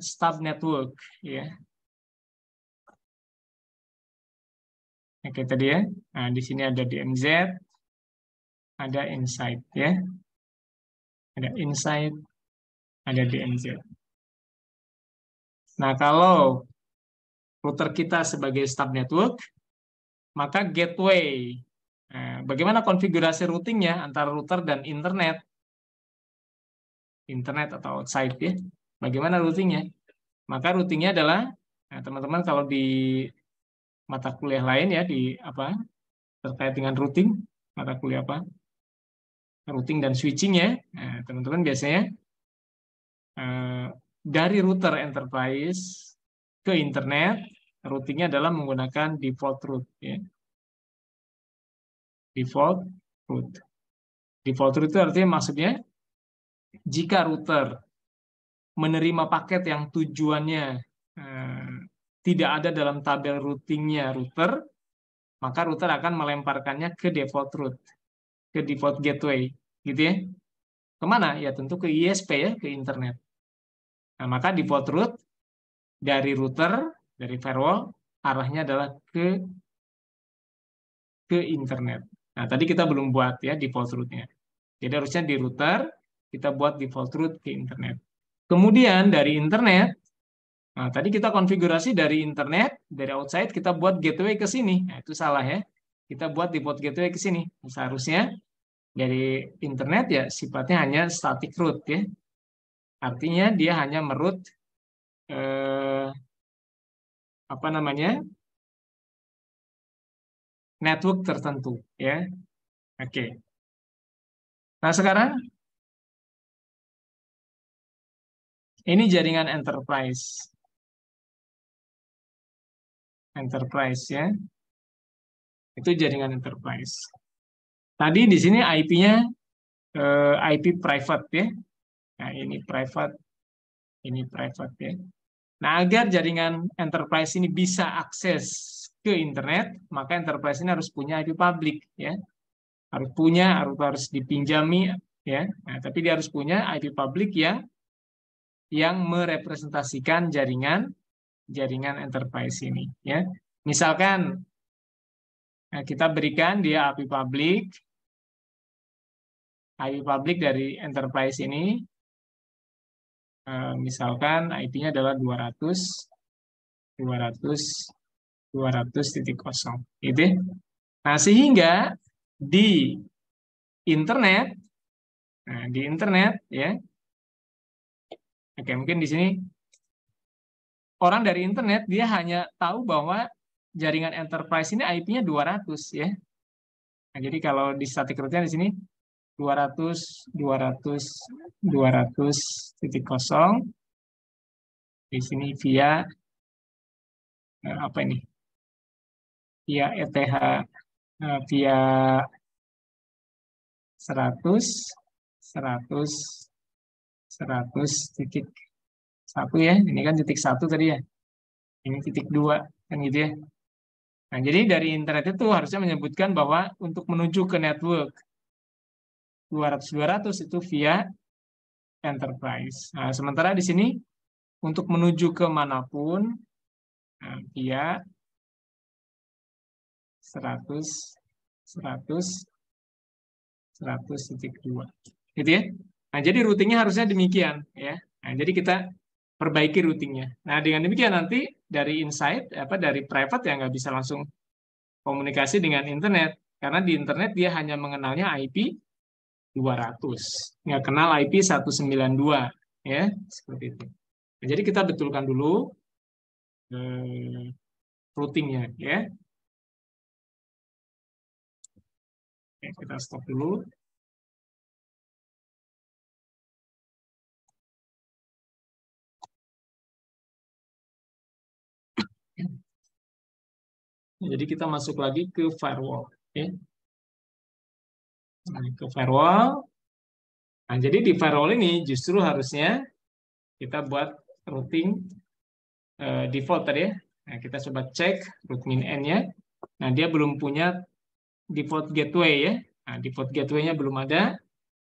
stub network, ya. Oke, tadi ya. Nah, di sini ada DMZ, ada inside, ya. Ada inside, ada DMZ. Nah, kalau router kita sebagai stub network, maka gateway. Nah, bagaimana konfigurasi routingnya antara router dan internet? Internet atau outside, ya. Bagaimana routingnya? Maka routingnya adalah, nah, teman-teman kalau di mata kuliah lain ya, di apa terkait dengan routing, mata kuliah apa? Routing dan switching ya. Nah, teman-teman biasanya dari router enterprise ke internet, routingnya adalah menggunakan default route. Ya. Default route. Default route itu artinya maksudnya jika router menerima paket yang tujuannya tidak ada dalam tabel routingnya router, maka router akan melemparkannya ke default route, ke default gateway, gitu ya. Kemana? Ya tentu ke ISP ya, ke internet. Nah, maka default route dari router, dari firewall, arahnya adalah ke internet. Nah, tadi kita belum buat ya default route-nya. Jadi harusnya di router, kita buat default route ke internet. Kemudian dari internet, nah tadi kita konfigurasi dari internet, dari outside, kita buat gateway ke sini. Nah, itu salah ya. Kita buat default gateway ke sini. Seharusnya dari internet ya sifatnya hanya static route ya. Artinya dia hanya meroute apa namanya? Network tertentu ya. Oke. Nah, sekarang ini jaringan enterprise. Enterprise ya. Itu jaringan enterprise. Tadi di sini IP-nya IP private ya. Nah, ini private ya. Nah, agar jaringan enterprise ini bisa akses ke internet, maka enterprise ini harus punya IP public ya. Harus dipinjami ya. Nah, tapi dia harus punya IP public yang merepresentasikan jaringan enterprise ini ya. Misalkan kita berikan dia IP public IP public dari enterprise ini, misalkan IP-nya adalah 200.0, gitu ya. Nah, sehingga di internet, ya, oke, mungkin di sini orang dari internet dia hanya tahu bahwa jaringan enterprise ini IP-nya 200 ya. Nah, jadi kalau di static root-nya di sini 200.0 di sini via apa ini? Via ETH, via 100.100.1 ya. Ini kan titik 1 tadi ya. Ini titik 2 kan gitu ya. Nah, jadi dari internet itu harusnya menyebutkan bahwa untuk menuju ke network 200-200 itu via enterprise. Nah, sementara di sini untuk menuju ke manapun via 100.100.2 gitu ya. Nah, jadi routingnya harusnya demikian ya. Nah, jadi kita perbaiki routingnya. Nah, dengan demikian nanti dari inside dari private ya nggak bisa langsung komunikasi dengan internet karena di internet dia hanya mengenalnya IP 200, nggak kenal IP 192 ya, seperti itu. Nah, jadi kita betulkan dulu routingnya ya. Oke, kita stop dulu. Jadi kita masuk lagi ke firewall. Ya. Nah, ke firewall. Nah, jadi di firewall ini justru harusnya kita buat routing default tadi ya. Nah, kita coba cek root min n-nya. Nah, dia belum punya default gateway ya. Nah, default gateway-nya belum ada.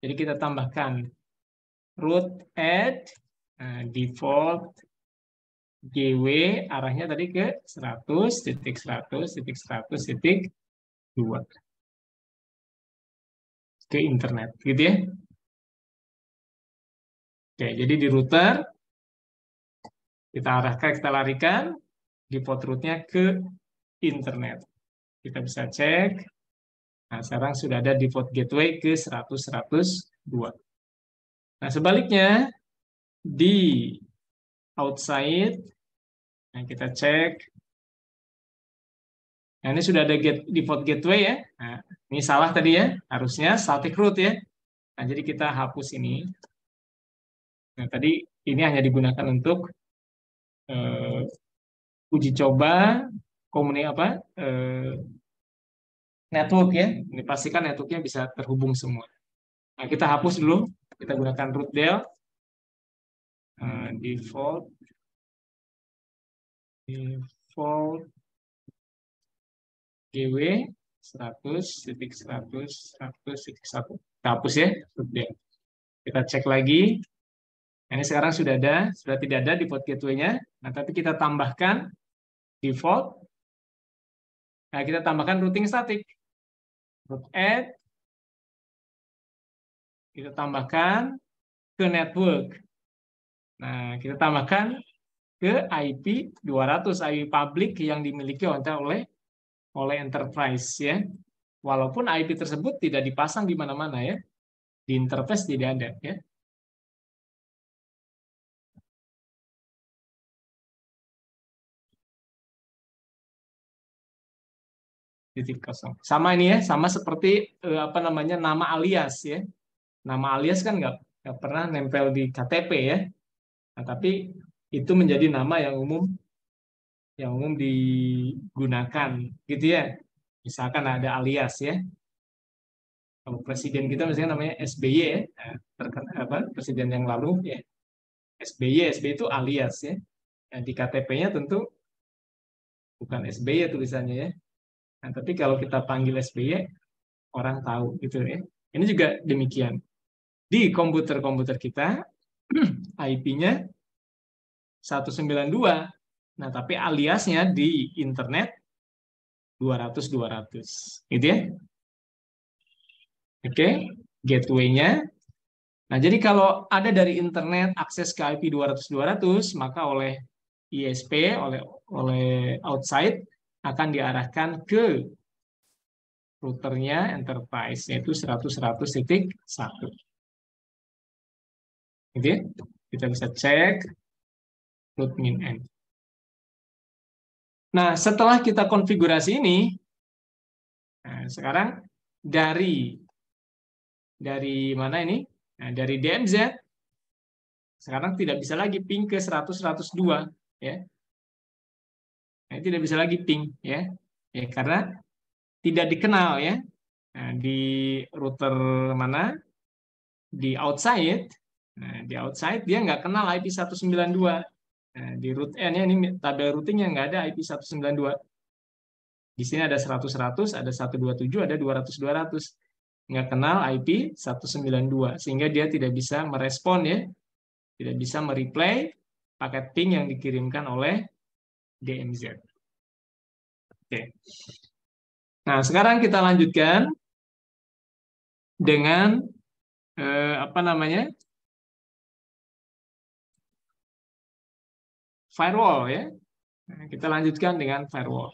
Jadi kita tambahkan root add default GW arahnya tadi ke 100.100.100.2 ke internet gitu ya. Oke, jadi di router kita larikan default root-nya ke internet. Kita bisa cek. Nah, sekarang sudah ada default gateway ke 100.100.2. Nah, sebaliknya di outside, nah kita cek. Nah, ini sudah ada default gateway ya. Nah, ini salah tadi ya, harusnya static root ya. Nah, jadi kita hapus ini. Nah, tadi ini hanya digunakan untuk uji coba network ya. Ini pastikan networknya bisa terhubung semua. Nah, kita hapus dulu. Kita gunakan root del default GW 100.100.100.1. Kita hapus ya root del. Kita cek lagi. Nah, ini sekarang sudah tidak ada default gateway-nya. Nah, tapi kita tambahkan default. Nah, kita tambahkan routing static. Root add. Kita tambahkan ke network. Nah, kita tambahkan ke IP 200, IP public yang dimiliki oleh enterprise ya. Walaupun IP tersebut tidak dipasang di mana-mana ya. Di interface tidak ada ya. Titik kosong. Sama ini ya, sama seperti nama alias ya. Nama alias kan nggak pernah nempel di KTP ya. Nah, tapi itu menjadi nama yang umum digunakan gitu ya. Misalkan ada alias ya. Kalau presiden kita misalnya namanya SBY ya, presiden yang lalu ya. SBY itu alias ya. Nah, di KTP-nya tentu bukan SBY tulisannya ya. Nah, tapi kalau kita panggil SBY, orang tahu gitu ya. Ini juga demikian. Di komputer-komputer kita, IP-nya 192. Nah, tapi aliasnya di internet 200-200. Gitu ya. Oke. gateway-nya. Nah, jadi kalau ada dari internet akses ke IP 200-200, maka oleh ISP, oleh outside, akan diarahkan ke routernya enterprise, yaitu 100.100.1. Oke, kita bisa cek root min end. Nah, setelah kita konfigurasi ini, nah, sekarang dari mana ini? Nah, dari DMZ, sekarang tidak bisa lagi ping ke 100.102, ya. Nah, tidak bisa lagi ping, ya. Ya, karena tidak dikenal, ya. Nah, di router mana? Di outside, nah, di outside dia nggak kenal IP 192. Nah, di root N-nya ini tabel routingnya nggak ada IP 192. Di sini ada 100.100, ada 127, ada 200.200. Nggak kenal IP 192, sehingga dia tidak bisa merespon, ya, tidak bisa mereplay paket ping yang dikirimkan oleh DMZ. Oke. Nah, sekarang kita lanjutkan dengan apa namanya? Firewall, ya. Nah, kita lanjutkan dengan firewall.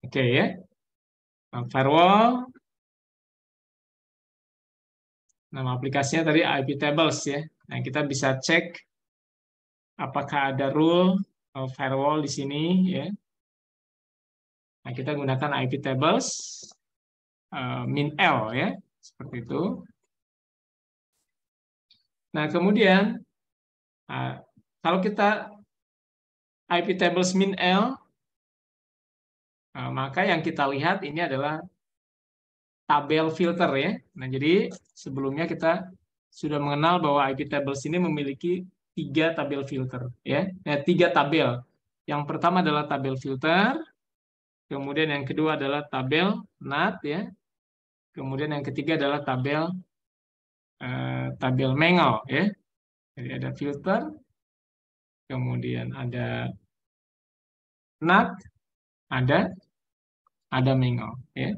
Oke, ya. Nah, firewall, nama aplikasinya tadi IP tables, ya. Nah, kita bisa cek apakah ada rule firewall di sini, ya. Nah, kita gunakan IP tables min L, ya, seperti itu. Nah, kemudian kalau kita IP tables min L, maka yang kita lihat ini adalah tabel filter, ya. Nah, jadi sebelumnya kita sudah mengenal bahwa IP tables ini memiliki 3 tabel filter, ya. Nah, 3 tabel. Yang pertama adalah tabel filter, kemudian yang kedua adalah tabel NAT, ya. Kemudian yang ketiga adalah tabel mangle, ya. Jadi ada filter, kemudian ada NAT, ada mangle, ya.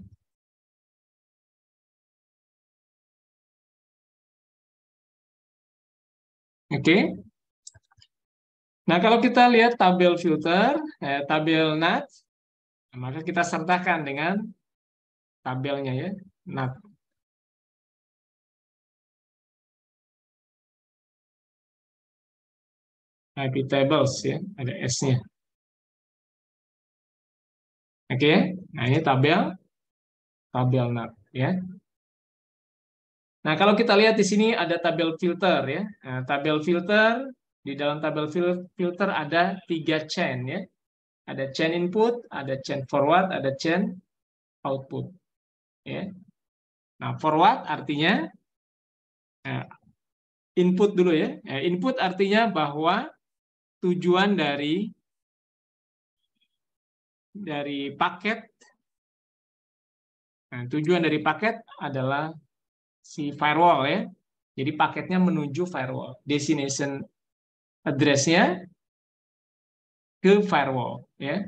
Oke. Nah, kalau kita lihat tabel filter, tabel NAT, maka kita sertakan dengan tabelnya, ya, NAT. IP tables, ya, ada S-nya. Oke, nah ini tabel NAT, ya. Nah, kalau kita lihat di sini ada tabel filter, ya. Nah, tabel filter, di dalam tabel filter ada 3 chain, ya. Ada chain input, ada chain forward, ada chain output, ya. Nah, forward artinya input dulu, ya. Input artinya bahwa tujuan dari paket, tujuan dari paket adalah si firewall, ya. Jadi paketnya menuju firewall. Destination address-nya ke firewall, ya.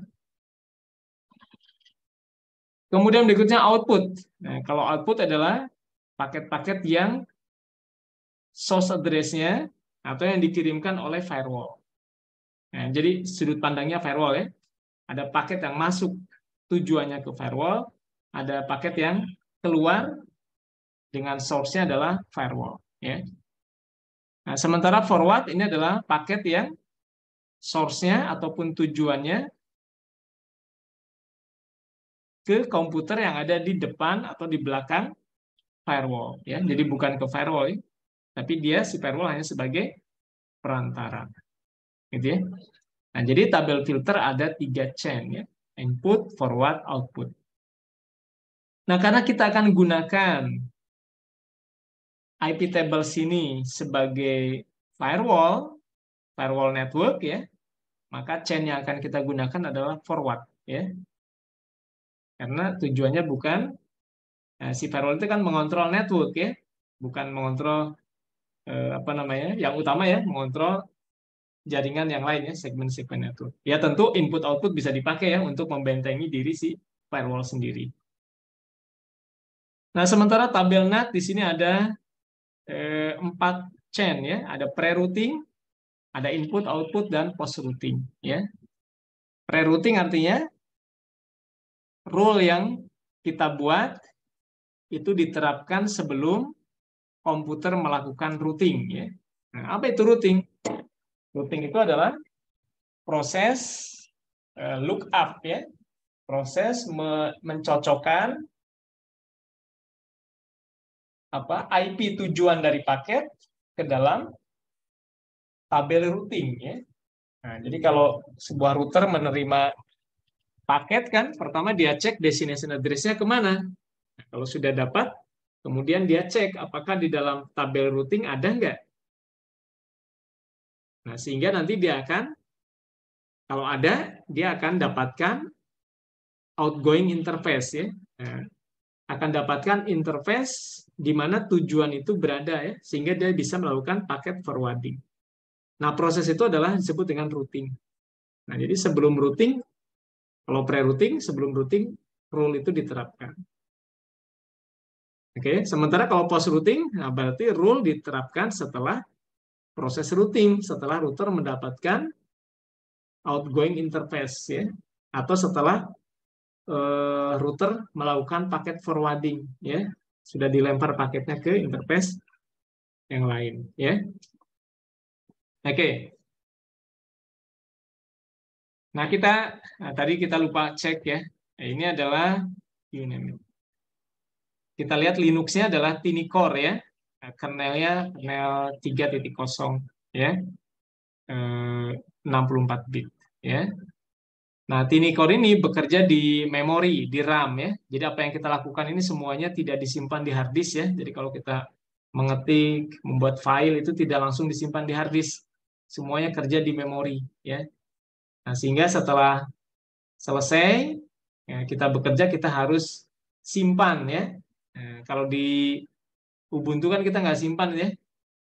Kemudian berikutnya output. Nah, kalau output adalah paket-paket yang source address-nya atau yang dikirimkan oleh firewall. Nah, jadi sudut pandangnya firewall, ya. Ada paket yang masuk tujuannya ke firewall, ada paket yang keluar dengan source-nya adalah firewall, ya. Nah, sementara forward ini adalah paket yang source-nya ataupun tujuannya ke komputer yang ada di depan atau di belakang firewall, ya. Jadi bukan ke firewall, ya, tapi dia si firewall hanya sebagai perantara, gitu, ya. Nah, jadi tabel filter ada 3 chain, ya. Input, forward, output. Nah, karena kita akan gunakan IP tables ini sebagai firewall network, ya, maka chain yang akan kita gunakan adalah forward, ya. Karena tujuannya bukan si firewall itu kan mengontrol network, ya, bukan mengontrol apa namanya, yang utama, ya, mengontrol jaringan yang lain, ya, segmen-segmen network. Ya, tentu input output bisa dipakai, ya, untuk membentengi diri si firewall sendiri. Nah, sementara tabel NAT di sini ada 4 chain ya, ada pre-routing, ada input, output, dan post-routing ya. Pre-routing artinya rule yang kita buat itu diterapkan sebelum komputer melakukan routing ya. Nah, apa itu routing? Routing itu adalah proses lookup ya, proses mencocokkan IP tujuan dari paket ke dalam tabel routing ya. Nah, jadi kalau sebuah router menerima paket kan, pertama dia cek destination address-nya kemana. Nah, kalau sudah dapat, kemudian dia cek apakah di dalam tabel routing ada nggak. Nah, sehingga nanti dia akan, kalau ada, dia akan dapatkan outgoing interface ya. Nah, akan dapatkan interface di mana tujuan itu berada ya, sehingga dia bisa melakukan paket forwarding. Nah, proses itu adalah disebut dengan routing. Nah, jadi sebelum routing, kalau pre-routing, sebelum routing, rule itu diterapkan. Oke, sementara kalau post-routing, nah berarti rule diterapkan setelah proses routing, setelah router mendapatkan outgoing interface ya, atau setelah router melakukan paket forwarding ya, sudah dilempar paketnya ke interface yang lain ya. Oke. Nah, tadi kita lupa cek ya. Nah, ini adalah kita lihat Linux-nya adalah Tiny Core ya. Nah, kernelnya kernel 3.0 ya. 64 bit ya. Nah, Tiny Core ini bekerja di memori, di RAM ya. Jadi apa yang kita lakukan ini semuanya tidak disimpan di hard disk ya. Jadi kalau kita mengetik, membuat file itu tidak langsung disimpan di hard disk. Semuanya kerja di memori ya. Nah, sehingga setelah selesai ya, kita bekerja kita harus simpan ya. Nah, kalau di Ubuntu kan kita nggak simpan ya,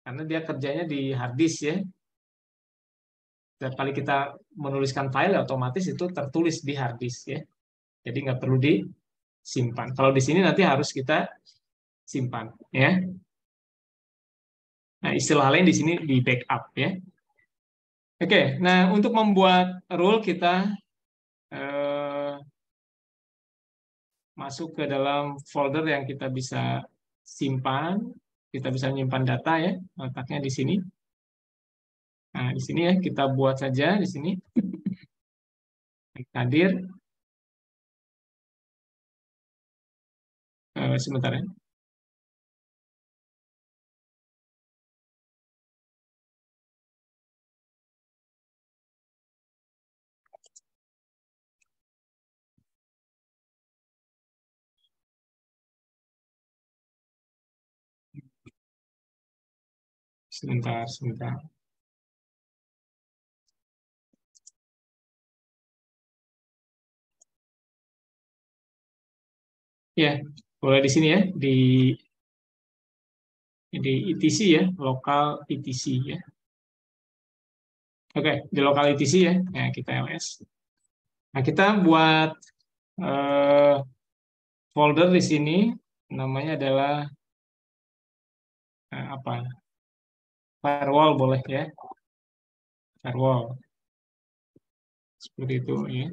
karena dia kerjanya di hard disk ya. Setiap kali kita menuliskan file otomatis itu tertulis di hard disk ya. Jadi nggak perlu disimpan. Kalau di sini nanti harus kita simpan ya. Nah, istilah lain di sini di backup ya. Oke, nah untuk membuat rule kita eh, masuk ke dalam folder yang kita bisa simpan, kita bisa menyimpan data ya, letaknya di sini. Nah, di sini ya kita buat saja di sini. Hadir sebentar ya. Sebentar. Ya, boleh di sini ya, di ETC ya, lokal ETC ya. Oke, di lokal ETC ya, nah, kita ls. Nah, kita buat eh, folder di sini, namanya adalah apa? Firewall boleh ya, firewall seperti itu ya.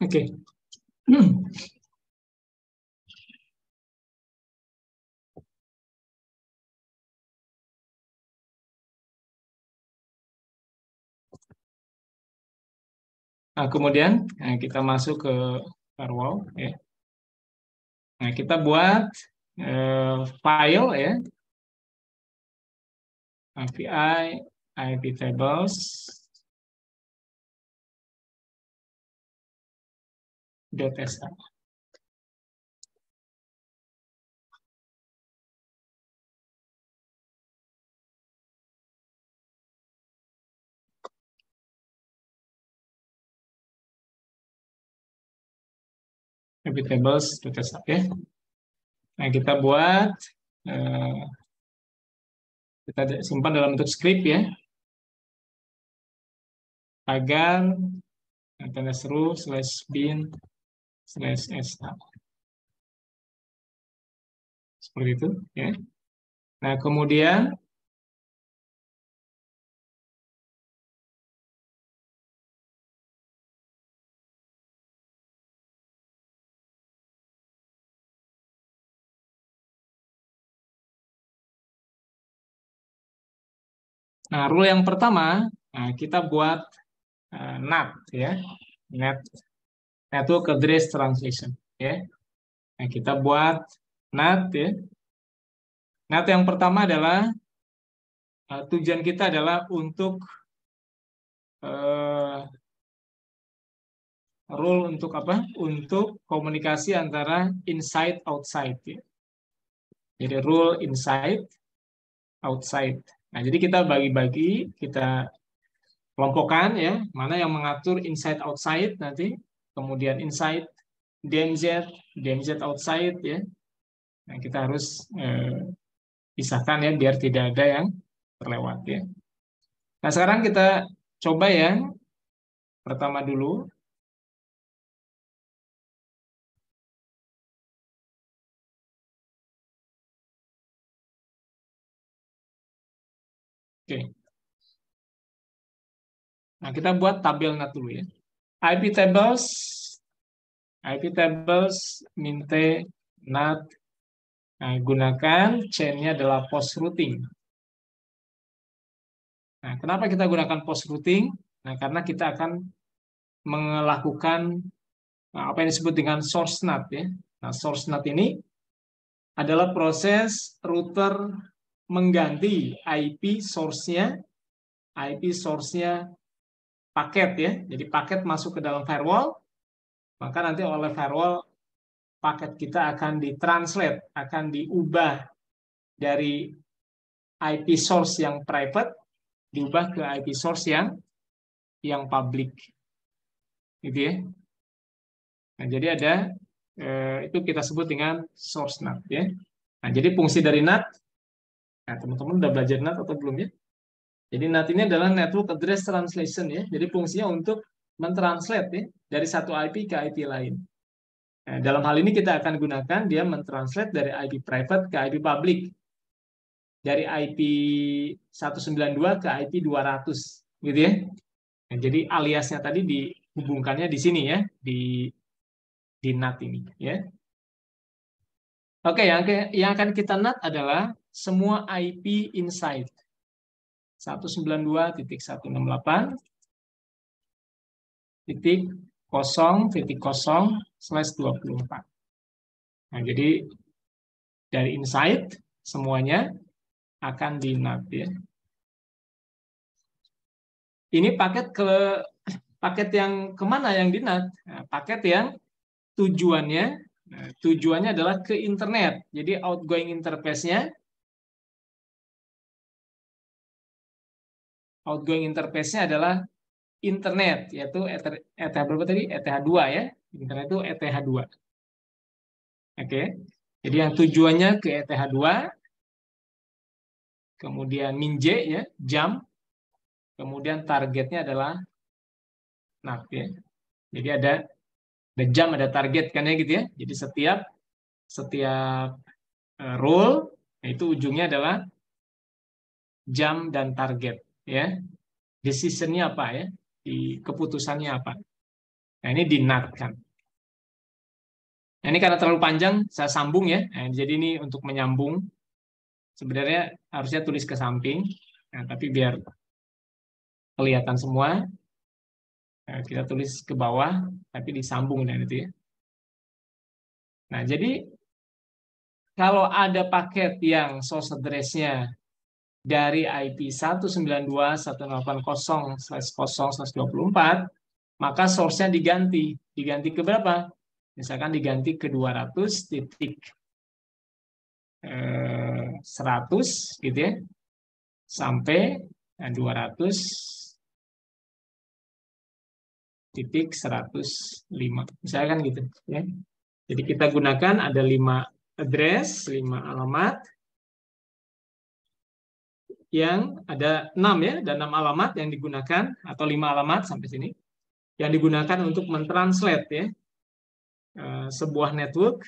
Oke. Nah, kemudian kita masuk ke firewall ya. Nah, kita buat file ya, API IP tables .sh. IP tables.sh, oke. Nah, kita buat kita simpan dalam bentuk script ya, agar tanda seru /bin/sh seperti itu ya. Nah, kemudian rule yang pertama, kita buat NAT ya, Network Address Translation ya. Nah, kita buat NAT ya. NAT yang pertama adalah tujuan kita adalah untuk rule untuk apa? Untuk komunikasi antara inside outside ya. Jadi rule inside outside. Nah, jadi kita bagi-bagi, kita kelompokkan ya, mana yang mengatur inside outside nanti, kemudian inside DMZ outside ya. Nah, kita harus pisahkan ya biar tidak ada yang terlewat ya. Nah, sekarang kita coba yang pertama dulu. Oke. Nah, kita buat tabel NAT dulu ya. IP tables minte NAT. Nah, gunakan chain-nya adalah post routing. Nah, kenapa kita gunakan post routing? Nah, karena kita akan melakukan apa yang disebut dengan source NAT ya. Nah, source NAT ini adalah proses router mengganti IP source-nya paket ya. Jadi paket masuk ke dalam firewall, maka nanti oleh firewall paket kita akan ditranslate, akan diubah dari IP source yang private diubah ke IP source yang public. Gitu ya. Nah, jadi ada itu kita sebut dengan source NAT ya. Nah, jadi fungsi dari NAT, nah teman-teman udah belajar NAT atau belum ya? Jadi NAT ini adalah Network Address Translation ya. Jadi fungsinya untuk mentranslate ya dari satu IP ke IP lain. Nah, dalam hal ini kita akan gunakan dia mentranslate dari IP private ke IP public. Dari IP 192 ke IP 200 gitu ya. Nah, jadi aliasnya tadi dihubungkannya di sini ya, di NAT ini ya. Oke, yang akan kita NAT adalah semua IP inside 192.168.0.0/24. Nah, jadi dari inside semuanya akan di NAT ya. Ini paket yang kemana yang di NAT? Nah, paket yang tujuannya adalah ke internet. Jadi outgoing interface-nya adalah internet, yaitu ETH berapa tadi? ETH2 ya. Internet itu ETH2. Oke. Jadi yang tujuannya ke ETH2, kemudian min-J ya, jam, kemudian targetnya adalah NAT ya. Jadi ada jam, ada target kan ya gitu ya. Jadi setiap rule itu ujungnya adalah jam dan target ya. Decision-nya apa ya? Keputusannya apa? Nah, ini di NAT kan. Nah, ini karena terlalu panjang, saya sambung ya. Nah, jadi ini untuk menyambung. Sebenarnya harusnya tulis ke samping, nah, tapi biar kelihatan semua, nah, kita tulis ke bawah, tapi disambung dan itu ya. Nah, jadi kalau ada paket yang source address-nya dari IP 192.168.0/0/24, maka source-nya diganti. Diganti ke berapa? Misalkan diganti ke 200.100 gitu ya, sampai 200.105. Misalkan gitu ya. Jadi kita gunakan ada 5 address, 5 alamat, yang ada 6 ya, ada 6 alamat yang digunakan, atau 5 alamat sampai sini, yang digunakan untuk mentranslate ya, sebuah network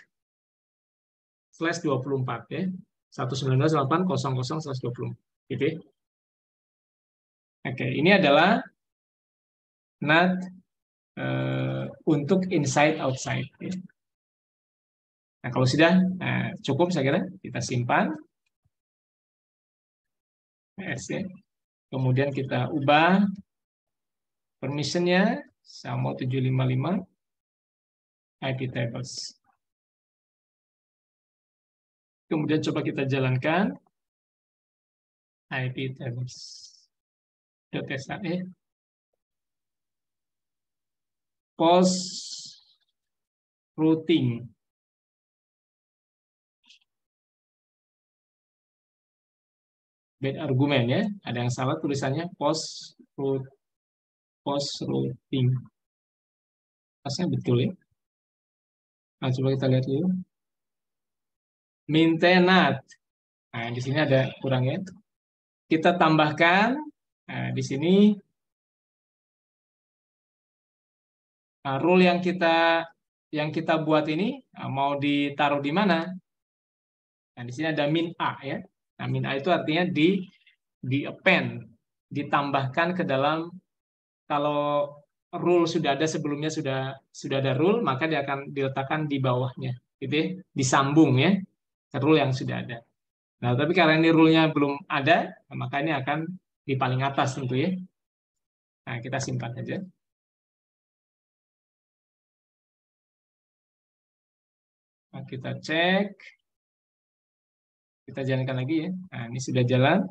/24 ya, 192.168.0/0/24 gitu ya. Oke, ini adalah NAT untuk inside outside ya. Nah, kalau sudah cukup saya kira kita simpan ya. Kemudian kita ubah permissionnya sama 755 IP tables. Kemudian coba kita jalankan IP tables.she post routing. Bad argumen ya, ada yang salah tulisannya post routing. Pasnya betul ya. Nah, coba kita lihat dulu. Maintenance. Nah, di sini ada kurangnya. Kita tambahkan di sini rule yang kita buat ini mau ditaruh di mana? Nah, di sini ada min A ya. Nah, min A itu artinya di append, ditambahkan ke dalam. Kalau rule sudah ada sebelumnya, sudah ada rule, maka dia akan diletakkan di bawahnya, gitu ya, disambung ya ke rule yang sudah ada. Nah, tapi karena ini rule-nya belum ada, maka ini akan di paling atas tentu ya. Nah, kita simpan saja. Nah, kita cek, kita jalankan lagi ya. Nah, ini sudah jalan.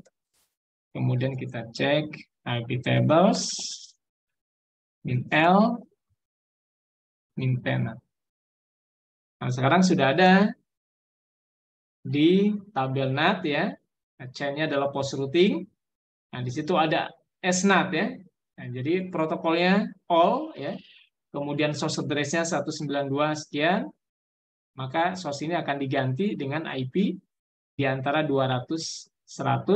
Kemudian kita cek IP tables, min L, min tenant. Nah, sekarang sudah ada di tabel NAT ya. Nah, chain-nya adalah post routing. Nah, di situ ada SNAT ya. Nah, jadi protokolnya all ya. Kemudian source address-nya 192 sekian. Maka source ini akan diganti dengan IP di antara 200.100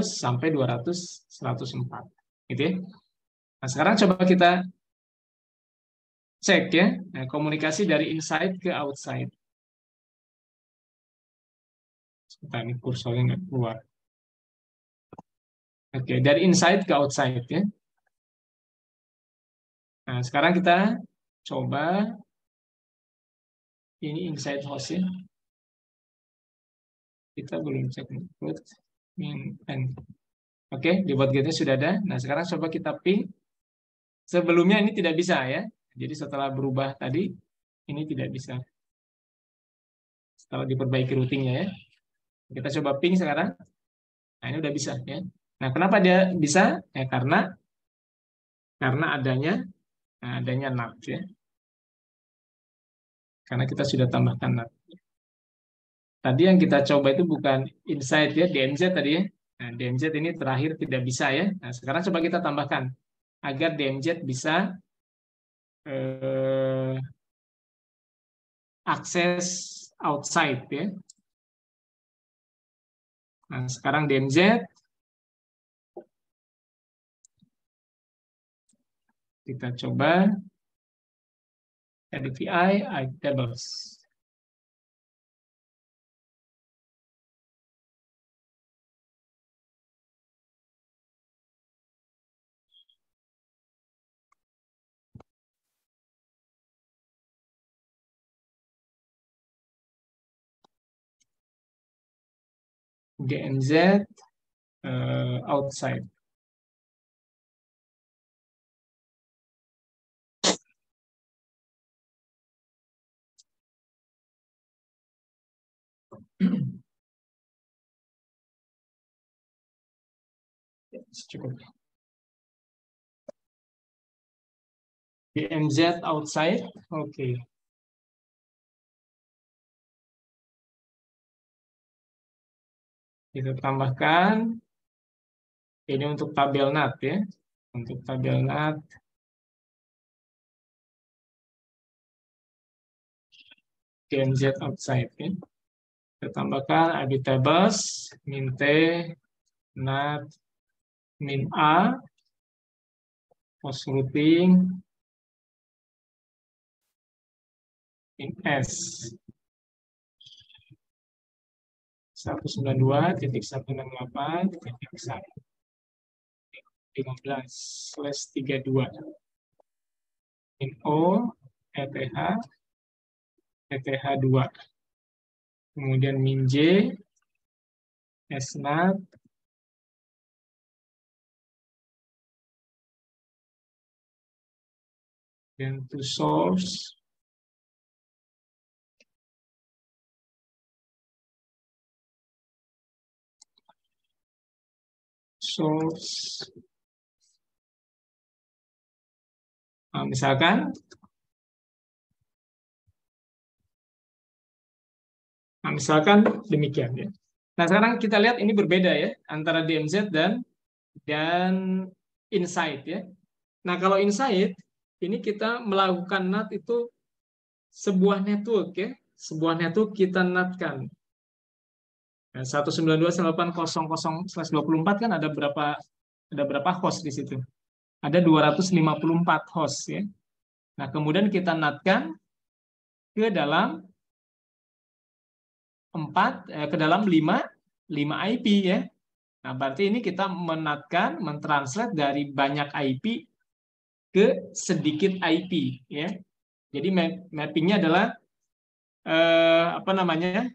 sampai 200.104. Gitu ya. Nah, sekarang coba kita cek ya, komunikasi dari inside ke outside. Sebentar, ini kursornya nggak keluar. Oke, dari inside ke outside ya. Nah, sekarang kita coba ini inside host ya. Kita belum cek put min n. Oke, di getnya sudah ada. Nah, sekarang coba kita ping. Sebelumnya ini tidak bisa ya. Jadi setelah berubah tadi, ini tidak bisa. Setelah diperbaiki routingnya ya. Kita coba ping sekarang. Nah, ini udah bisa ya. Nah, kenapa dia bisa? Ya, karena adanya NAT ya. Karena kita sudah tambahkan NAT. Tadi yang kita coba itu bukan inside ya, DMZ tadi ya. Nah, DMZ ini terakhir tidak bisa ya. Nah, sekarang coba kita tambahkan agar DMZ bisa akses outside ya. Nah, sekarang DMZ kita coba DVI tables. DMZ outside. Cukup. DMZ outside, oke. Kita tambahkan ini untuk tabel NAT ya. Untuk tabel NAT DMZ outside ya. Kita tambahkan ID tables min T NAT min A post routing min S 192.168.1.15/32 min O ETH 2, kemudian min J SNAT dan to source misalkan demikian ya. Nah, sekarang kita lihat ini berbeda ya antara DMZ dan insight ya. Nah, kalau insight ini kita melakukan NAT itu sebuah network ya, sebuah network kita NAT-kan. Nah, 192.168.000/24 kan ada berapa host di situ? Ada 254 host ya. Nah, kemudian kita NAT-kan ke dalam 5 IP ya. Nah, berarti ini kita menatkan, mentranslate dari banyak IP ke sedikit IP ya. Jadi mappingnya adalah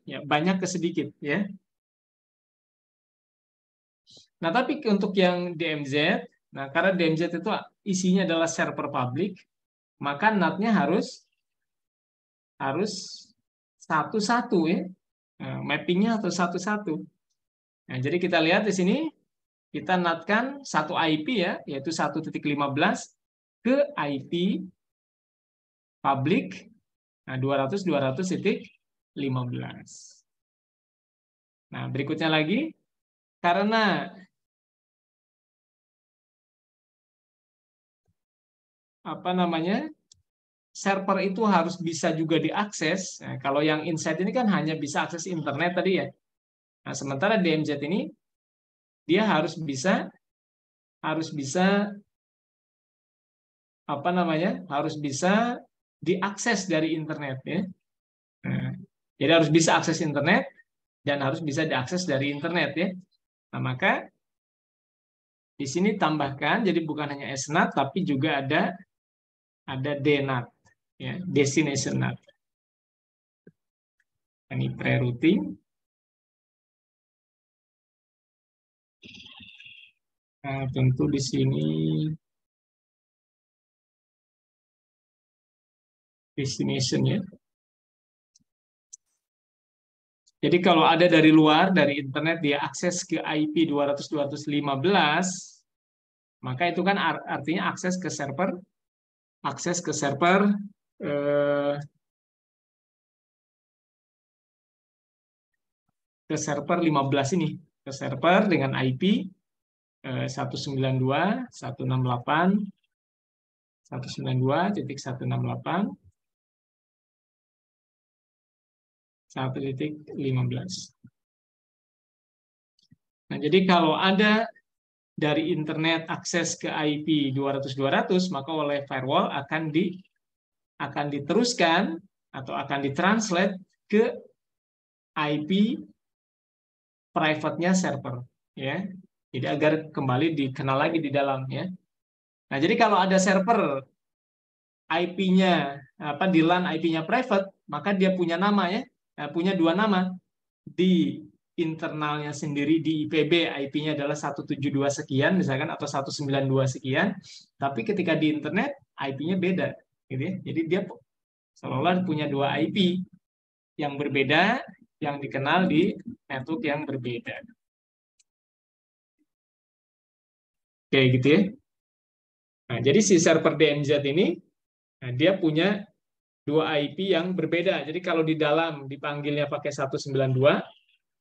ya, banyak ke sedikit ya. Nah, tapi untuk yang DMZ, nah karena DMZ itu isinya adalah server publik, maka NAT-nya harus satu-satu ya. Nah, mappingnya harus satu-satu. Nah, jadi kita lihat di sini kita NAT-kan satu IP ya, yaitu 1.15 ke IP publik, nah 200.200.15. Nah, berikutnya lagi, karena server itu harus bisa juga diakses. Nah, kalau yang insight ini kan hanya bisa akses internet tadi ya. Nah, sementara DMZ ini dia harus bisa diakses dari internet ya. Nah, jadi harus bisa akses internet dan harus bisa diakses dari internet ya. Nah, maka di sini tambahkan, jadi bukan hanya SNAT tapi juga ada DNAT ya, destination NAT. Ini pre-routing. Nah, tentu di sini destination ya. Jadi kalau ada dari luar, dari internet dia akses ke IP 200.200.15, maka itu kan artinya akses ke server ke server 15 ini, ke server dengan IP 192.168.1.15. Nah, jadi kalau ada dari internet akses ke IP 200.200, maka oleh firewall akan diteruskan atau akan ditranslate ke IP private-nya server ya. Jadi agar kembali dikenal lagi di dalam ya. Nah, jadi kalau ada server IP-nya di LAN IP-nya private, maka dia punya nama ya. Punya dua nama. Di internalnya sendiri di IPB IP-nya adalah 172 sekian misalkan atau 192 sekian, tapi ketika di internet IP-nya beda gitu ya. Jadi dia seolah-olah punya dua IP yang berbeda yang dikenal di network yang berbeda. Kayak gitu ya. Nah, jadi si server DMZ ini, nah, dia punya dua IP yang berbeda. Jadi kalau di dalam dipanggilnya pakai 192,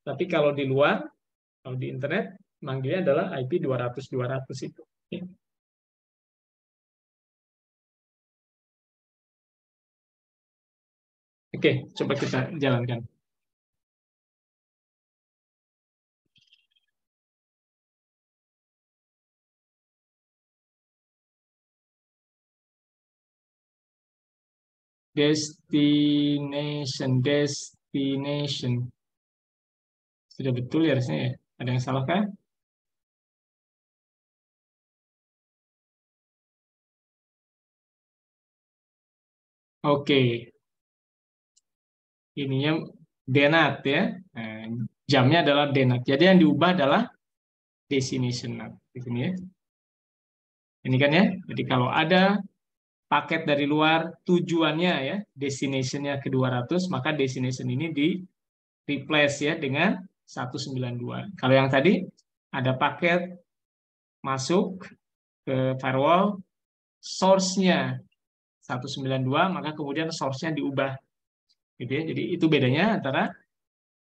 tapi kalau di luar, kalau di internet, manggilnya adalah IP 200-200 itu. Oke, coba kita jalankan. Destination. Sudah betul ya harusnya ya? Ada yang salah kah? Oke, ininya denat ya. Nah, jamnya adalah denat. Jadi yang diubah adalah destination nat. Di sini ya. Ini kan ya. Jadi kalau ada paket dari luar tujuannya ya, destination-nya ke 200, maka destination ini di replace ya dengan 192. Kalau yang tadi ada paket masuk ke firewall, source-nya 192, maka kemudian source-nya diubah. Gitu ya. Jadi itu bedanya antara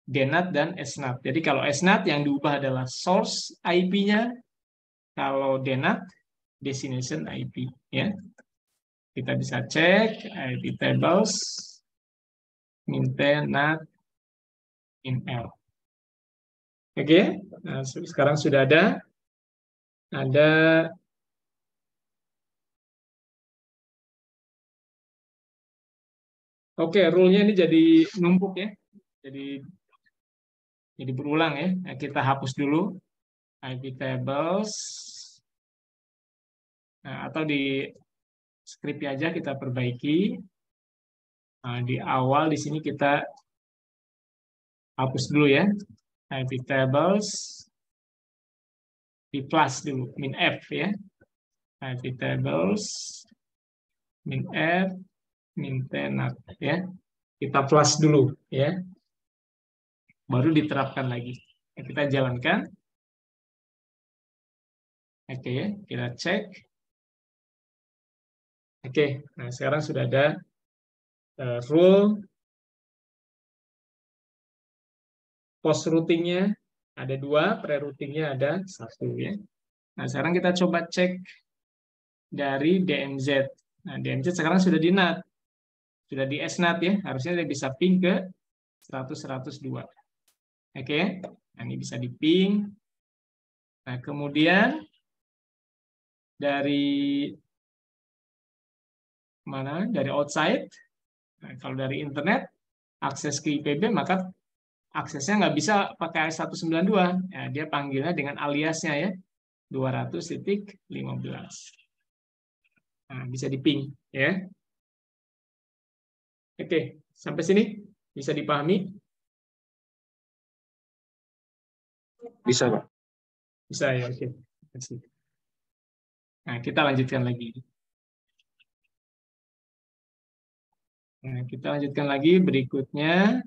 DNAT dan SNAT. Jadi kalau SNAT yang diubah adalah source IP-nya, kalau DNAT destination IP ya. Kita bisa cek IP tables minte nat in L. Oke, nah, sekarang sudah ada oke, rule-nya ini jadi numpuk ya. Jadi berulang ya. Nah, kita hapus dulu IP tables. Nah, atau di script aja kita perbaiki. Nah, di awal di sini kita hapus dulu ya. IP tables di plus dulu, min F ya. IP tables min F min tenat ya. Kita plus dulu ya. Baru diterapkan lagi. Nah, kita jalankan. Oke, kita cek. Oke, nah sekarang sudah ada rule post routingnya ada 2, pre-routingnya ada 1 ya. Nah sekarang kita coba cek dari DMZ. Nah DMZ sekarang sudah di NAT, sudah di SNAT ya, harusnya dia bisa ping ke 100-102. Oke, nah, ini bisa di ping. Nah kemudian dari mana? Dari outside. Nah, kalau dari internet akses ke IPB maka aksesnya nggak bisa pakai 192. Ya, dia panggilnya dengan aliasnya ya 200.15. Nah, bisa di ping ya. Oke, sampai sini bisa dipahami? Bisa, Pak. Bisa ya, oke. Nah, kita lanjutkan lagi. Nah, kita lanjutkan lagi berikutnya.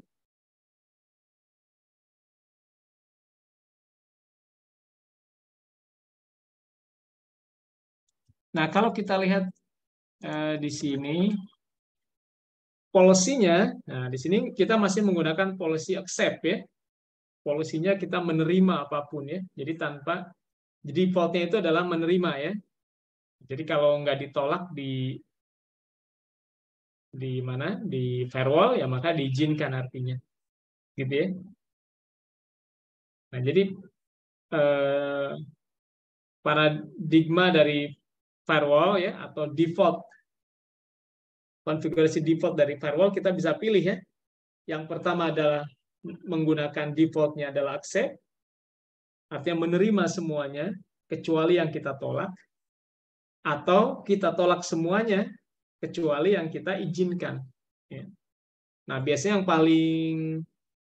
Nah, kalau kita lihat di sini polisinya, nah di sini kita masih menggunakan policy accept ya. Polisinya kita menerima apapun ya. Jadi tanpa defaultnya itu adalah menerima ya. Jadi kalau nggak ditolak di mana di firewall ya maka diizinkan artinya, gitu ya. Nah jadi eh, paradigma dari firewall ya atau default konfigurasi default dari firewall kita bisa pilih ya. Yang pertama adalah menggunakan defaultnya adalah accept, artinya menerima semuanya kecuali yang kita tolak, atau kita tolak semuanya kecuali yang kita izinkan. Ya. Nah biasanya yang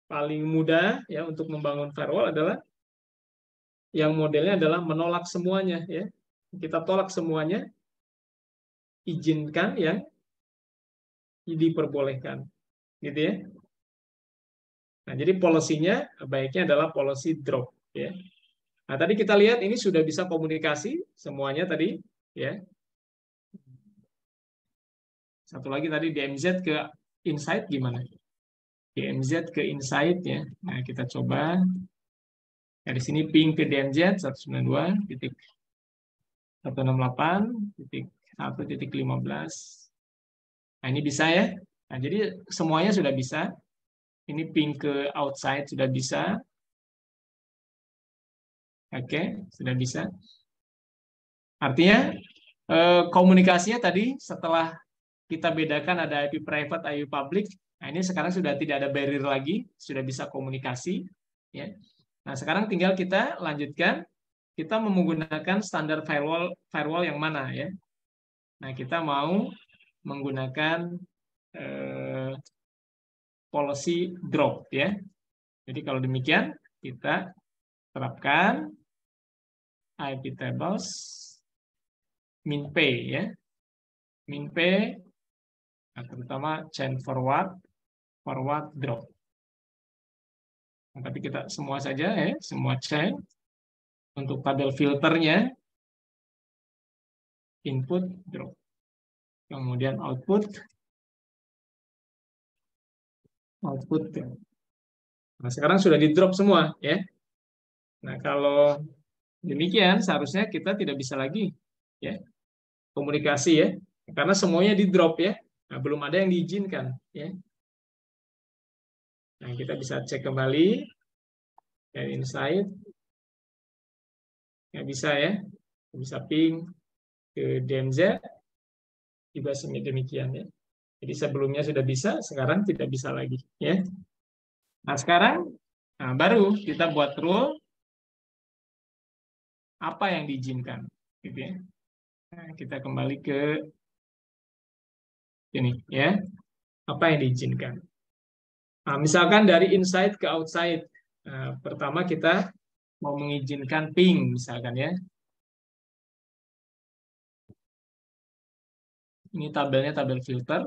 paling mudah ya untuk membangun firewall adalah yang modelnya adalah menolak semuanya ya. Kita tolak semuanya, izinkan yang diperbolehkan. Gitu ya. Nah, jadi polisinya baiknya adalah policy drop ya. Nah, tadi kita lihat ini sudah bisa komunikasi semuanya tadi, ya. Satu lagi tadi DMZ ke insight gimana? DMZ ke insight ya. Nah, kita coba dari sini ping ke DMZ 192.168.1.15. Nah, ini bisa ya. Nah, jadi semuanya sudah bisa. Ini ping ke outside sudah bisa. Oke, sudah bisa. Artinya komunikasinya tadi setelah kita bedakan ada IP private, IP public. Nah, ini sekarang sudah tidak ada barrier lagi, sudah bisa komunikasi. Ya. Nah, sekarang tinggal kita lanjutkan. Kita menggunakan standar firewall yang mana ya? Nah, kita mau menggunakan policy drop ya. Jadi kalau demikian kita terapkan IP tables min-p ya. Min-p nah, terutama chain forward drop. Nah, tapi kita semua saja ya, semua chain. Untuk tabel filternya input drop. Kemudian output drop. Nah, sekarang sudah di drop semua ya. Nah, kalau demikian seharusnya kita tidak bisa lagi ya komunikasi ya. Karena semuanya di drop ya. Nah, belum ada yang diizinkan ya. Nah, kita bisa cek kembali dari insight. Nggak bisa ya. Bisa ping ke DMZ juga demikian ya. Jadi sebelumnya sudah bisa, sekarang tidak bisa lagi ya. Nah, sekarang baru kita buat rule apa yang diizinkan gitu ya. Nah, kita kembali ke ini ya. Apa yang diizinkan? Nah, misalkan dari inside ke outside. Nah, pertama kita mau mengizinkan ping misalkan ya. Ini tabelnya tabel filter.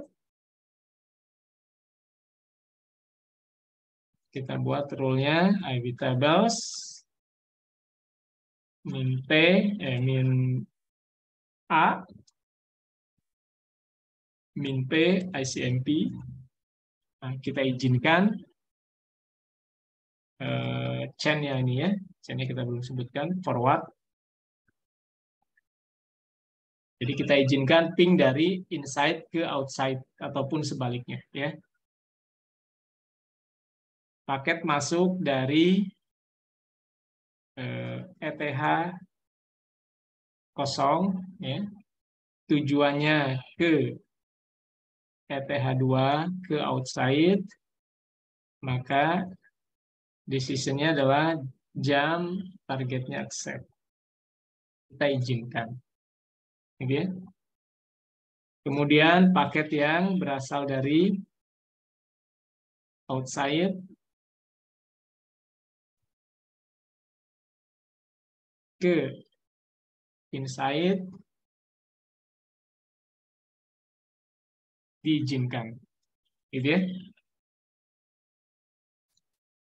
Kita buat rule-nya IP tables min P min A min P ICMP. Nah, kita izinkan chain-nya ini ya. Chain-nya kita belum sebutkan forward. Jadi kita izinkan ping dari inside ke outside ataupun sebaliknya ya. Paket masuk dari ETH kosong ya. Tujuannya ke ETH2 ke outside, maka decision-nya adalah jam targetnya accept. Kita izinkan. Gitu ya. Kemudian paket yang berasal dari outside ke inside diizinkan. Gitu ya.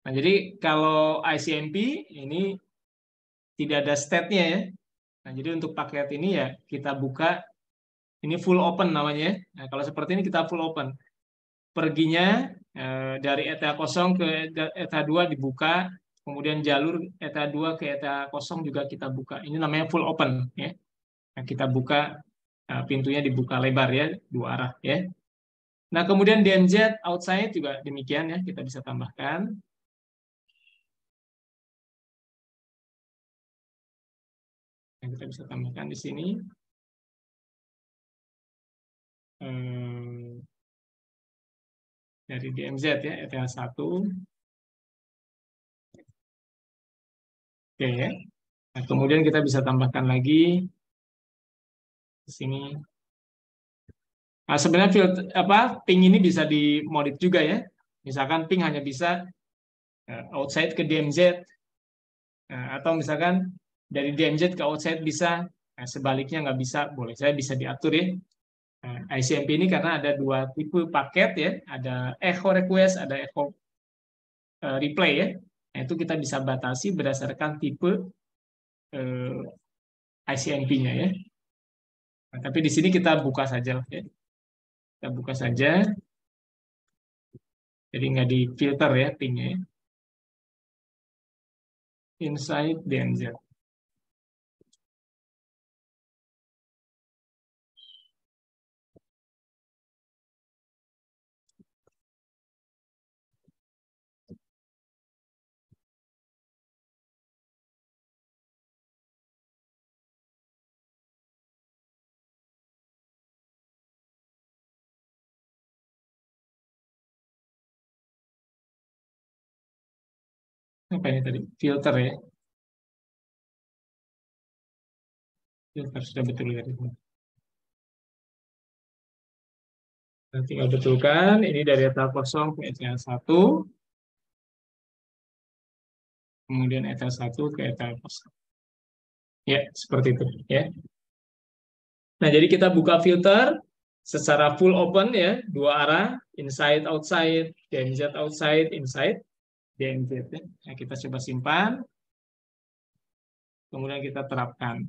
Nah, jadi kalau ICMP ini tidak ada state-nya ya. Nah, jadi untuk paket ini ya kita buka, ini full open namanya. Nah, kalau seperti ini kita full open. Perginya dari ETH0 ke ETH2 dibuka, kemudian jalur ETH2 ke ETH0 juga kita buka. Ini namanya full open ya. Nah, kita buka pintunya dibuka lebar ya, dua arah ya. Nah, kemudian DMZ outside juga demikian ya, kita bisa tambahkan. Yang kita bisa tambahkan di sini. Dari DMZ ya, ETH1. Oke ya. Nah, kemudian kita bisa tambahkan lagi di sini. Nah, sebenarnya ping ini bisa dimodif juga ya. Misalkan ping hanya bisa outside ke DMZ. Atau misalkan dari DMZ ke outside bisa, sebaliknya nggak bisa, boleh saya bisa diatur ya. ICMP ini karena ada dua tipe paket ya, ada echo request, ada echo replay ya. Nah, itu kita bisa batasi berdasarkan tipe ICMP-nya ya. Nah, tapi di sini kita buka saja lah ya. Kita buka saja. Jadi nggak di filter ya pingnya ya. Inside DMZ. Apa ini tadi? Filter ya. Filter sudah betul ya. Nanti tinggal betulkan. Ini dari etal kosong ke etal 1. Kemudian etal 1 ke etal kosong. Ya, seperti itu ya. Nah, jadi kita buka filter secara full open ya, dua arah, inside outside, DMZ outside, inside DMZ ya. Nah, kita coba simpan. Kemudian kita terapkan.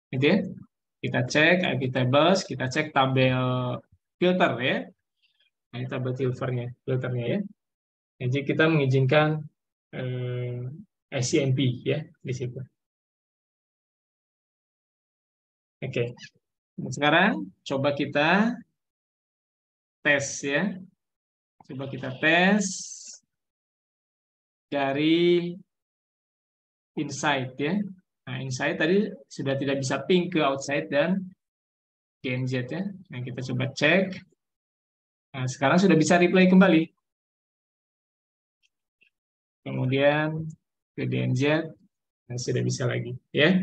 Gitu ya. Kita cek tables, kita cek tabel filter ya. Nah, ini tabel filternya ya. Jadi kita mengizinkan ICMP ya di situ. Oke. Sekarang coba kita tes ya. Coba kita tes dari inside ya. Nah, inside tadi sudah tidak bisa ping ke outside dan DMZ ya. Nah, kita coba cek. Nah, sekarang sudah bisa replay kembali. Kemudian ke DMZ, nah, sudah bisa lagi ya.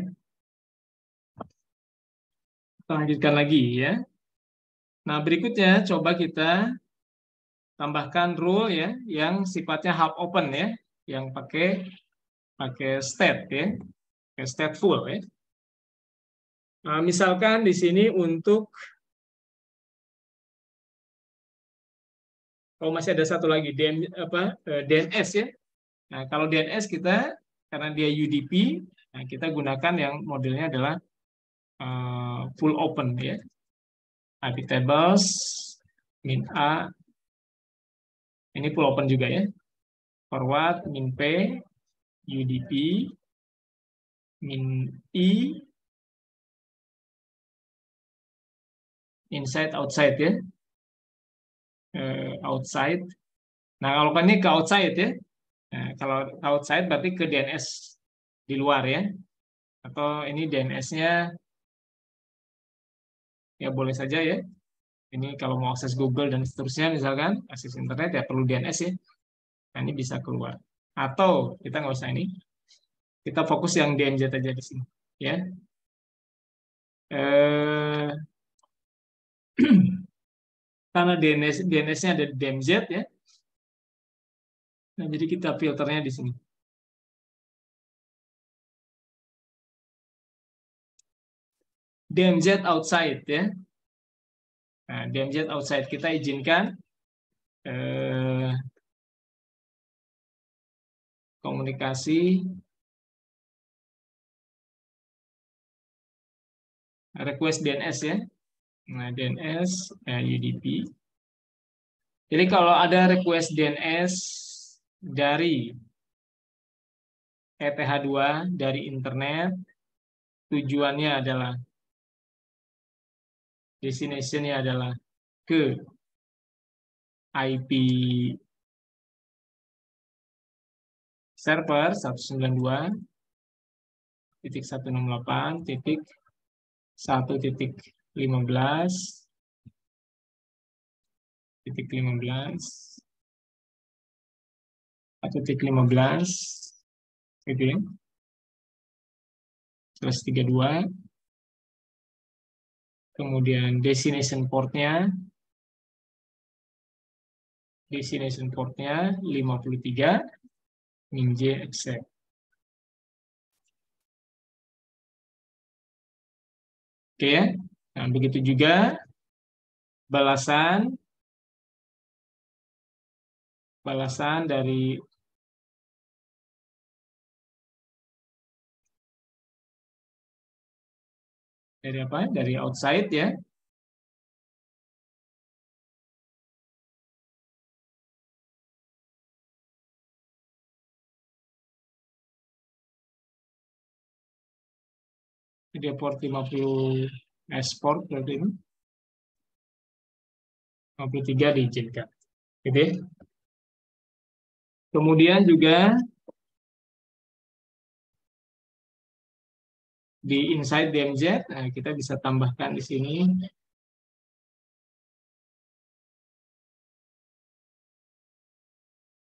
Kita lanjutkan lagi ya. Nah, berikutnya coba kita tambahkan rule ya yang sifatnya hub open ya, yang pakai state ya, pakai stateful ya. Nah, misalkan di sini untuk masih ada satu lagi DNS ya. Nah, kalau DNS kita karena dia UDP, nah kita gunakan yang modelnya adalah full open ya. IP tables min A ini full open juga ya. Forward min P UDP min I inside outside ya. Outside. Nah, kalau kan ini ke outside ya. Nah, kalau outside berarti ke DNS di luar ya. Atau ini DNS-nya ya boleh saja ya. Ini kalau mau akses Google dan seterusnya misalkan, akses internet ya perlu DNS ya. Nah, ini bisa keluar. Atau kita nggak usah ini. Kita fokus yang DMZ aja di sini ya. Karena DNS-nya ada di DMZ ya. Nah, jadi kita filternya di sini. DMZ outside ya. Nah, DMZ outside kita izinkan komunikasi request DNS ya. Nah, DNS UDP. Jadi kalau ada request DNS dari ETH2 dari internet, tujuannya adalah destination-nya adalah ke IP server 192.168.15 gitu ya. Terus 32. Kemudian destination portnya 53 min J accept. Oke ya. Nah, begitu juga balasan dari Dari apa? Dari outside ya. Dia port 50 export berarti ini. 53 diizinkan. Gitu ya. Kemudian juga di inside DMZ, kita bisa tambahkan di sini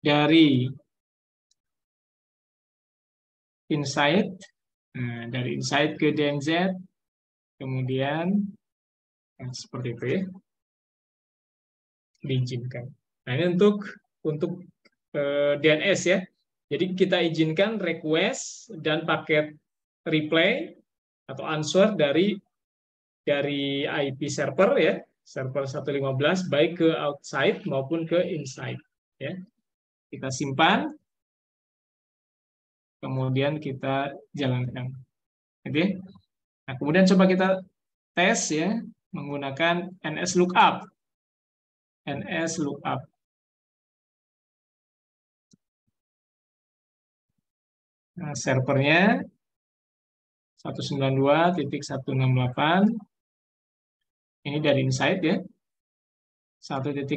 dari inside, dari inside ke DMZ, kemudian seperti itu ya, diizinkan. Nah ini untuk DNS ya. Jadi kita izinkan request dan paket reply atau answer dari IP server ya, server 115 baik ke outside maupun ke inside ya. Kita simpan, kemudian kita jalankan. Oke. Nah, kemudian coba kita tes ya menggunakan NS lookup. NS lookup. Nah, servernya 192.168. Ini dari inside ya. 1.15.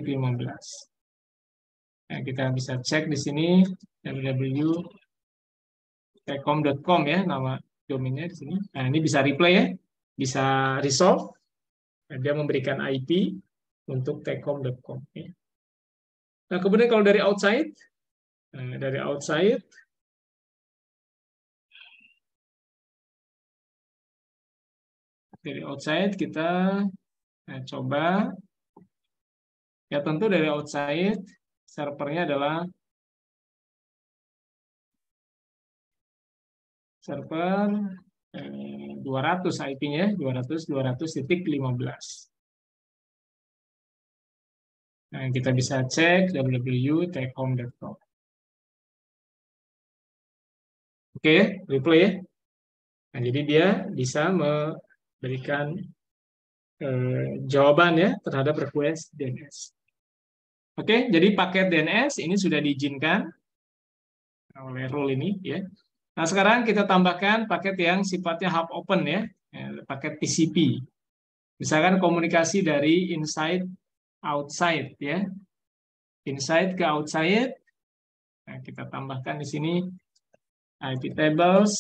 Nah, kita bisa cek di sini www.techcom.com ya nama domainnya di sini. Nah, ini bisa replay ya, bisa resolve. Nah, dia memberikan IP untuk techcom.com ya. Nah, kemudian kalau dari outside, kita coba ya, tentu dari outside servernya adalah server 200 IP-nya 200.200.15. Nah, kita bisa cek www.techcom.com. Oke, replay ya. Nah, jadi dia bisa memberikan jawaban ya terhadap request DNS. Oke, jadi paket DNS ini sudah diizinkan oleh rule ini ya. Nah, sekarang kita tambahkan paket yang sifatnya hub open ya, paket TCP. Misalkan komunikasi dari inside outside ya. Inside ke outside. Nah, kita tambahkan di sini IP tables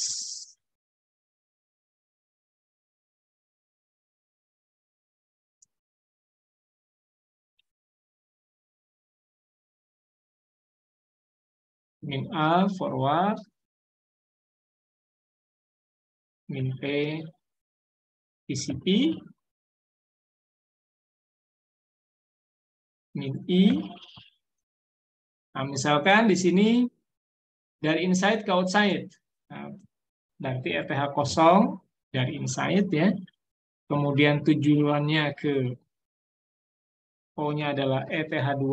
min A forward, min P TCP, min I. Nah, misalkan di sini dari inside ke outside. Nah, berarti ETH kosong dari inside ya. Kemudian tujuannya ke O-nya adalah ETH2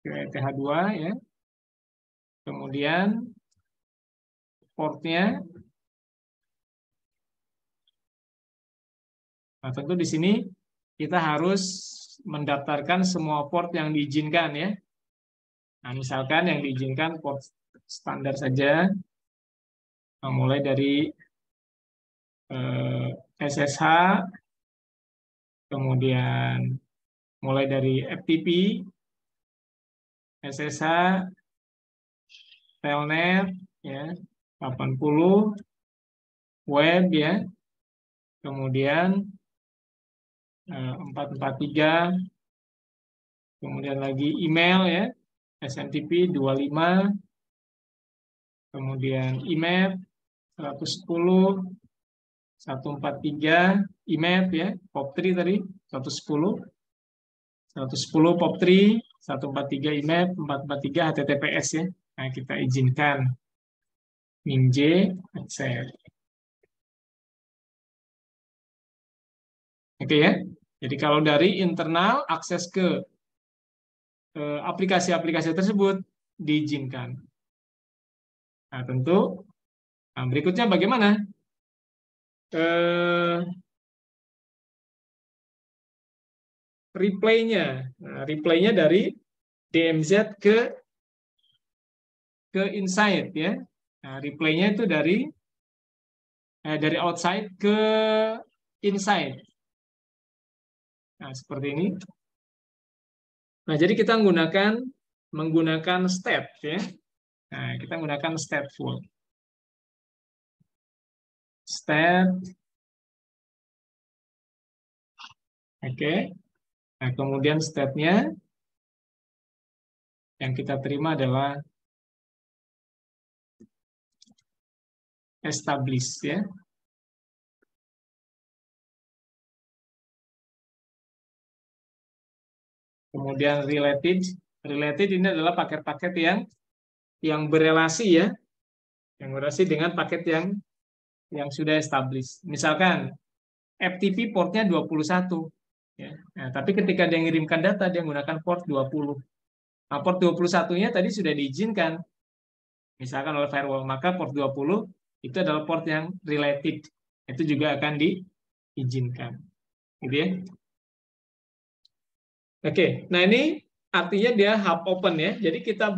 ke ETH2 ya. Kemudian portnya. Nah, tentu di sini kita harus mendaftarkan semua port yang diizinkan ya. Nah, misalkan yang diizinkan port standar saja, nah, mulai dari SSH, kemudian mulai dari FTP, SSH, Telnet, ya, 80, web ya, kemudian 443, kemudian lagi email ya, SMTP 25, kemudian IMAP 110, 143, IMAP ya, POP3 tadi 110, 110 POP3, 143 IMAP, 443 HTTPS ya. Nah, kita izinkan min-J accept. Oke ya. Jadi kalau dari internal akses ke aplikasi-aplikasi tersebut diizinkan. Nah, tentu berikutnya bagaimana? eh, replaynya. Nah, replaynya dari DMZ ke inside ya. Nah, replaynya itu dari outside ke inside. Nah, seperti ini. Nah, jadi kita menggunakan step ya. Nah, kita menggunakan stateful. Step. Oke. Nah, kemudian stepnya yang kita terima adalah establish ya. Kemudian related ini adalah paket-paket yang berelasi ya, yang berelasi dengan paket yang sudah established. Misalkan FTP portnya 21 ya. Nah, tapi ketika dia mengirimkan data dia menggunakan port 20. Nah, port 21-nya tadi sudah diizinkan misalkan oleh firewall, maka port 20 itu adalah port yang related. Itu juga akan diizinkan. Gitu ya. Oke, nah ini artinya dia hub open ya. Jadi kita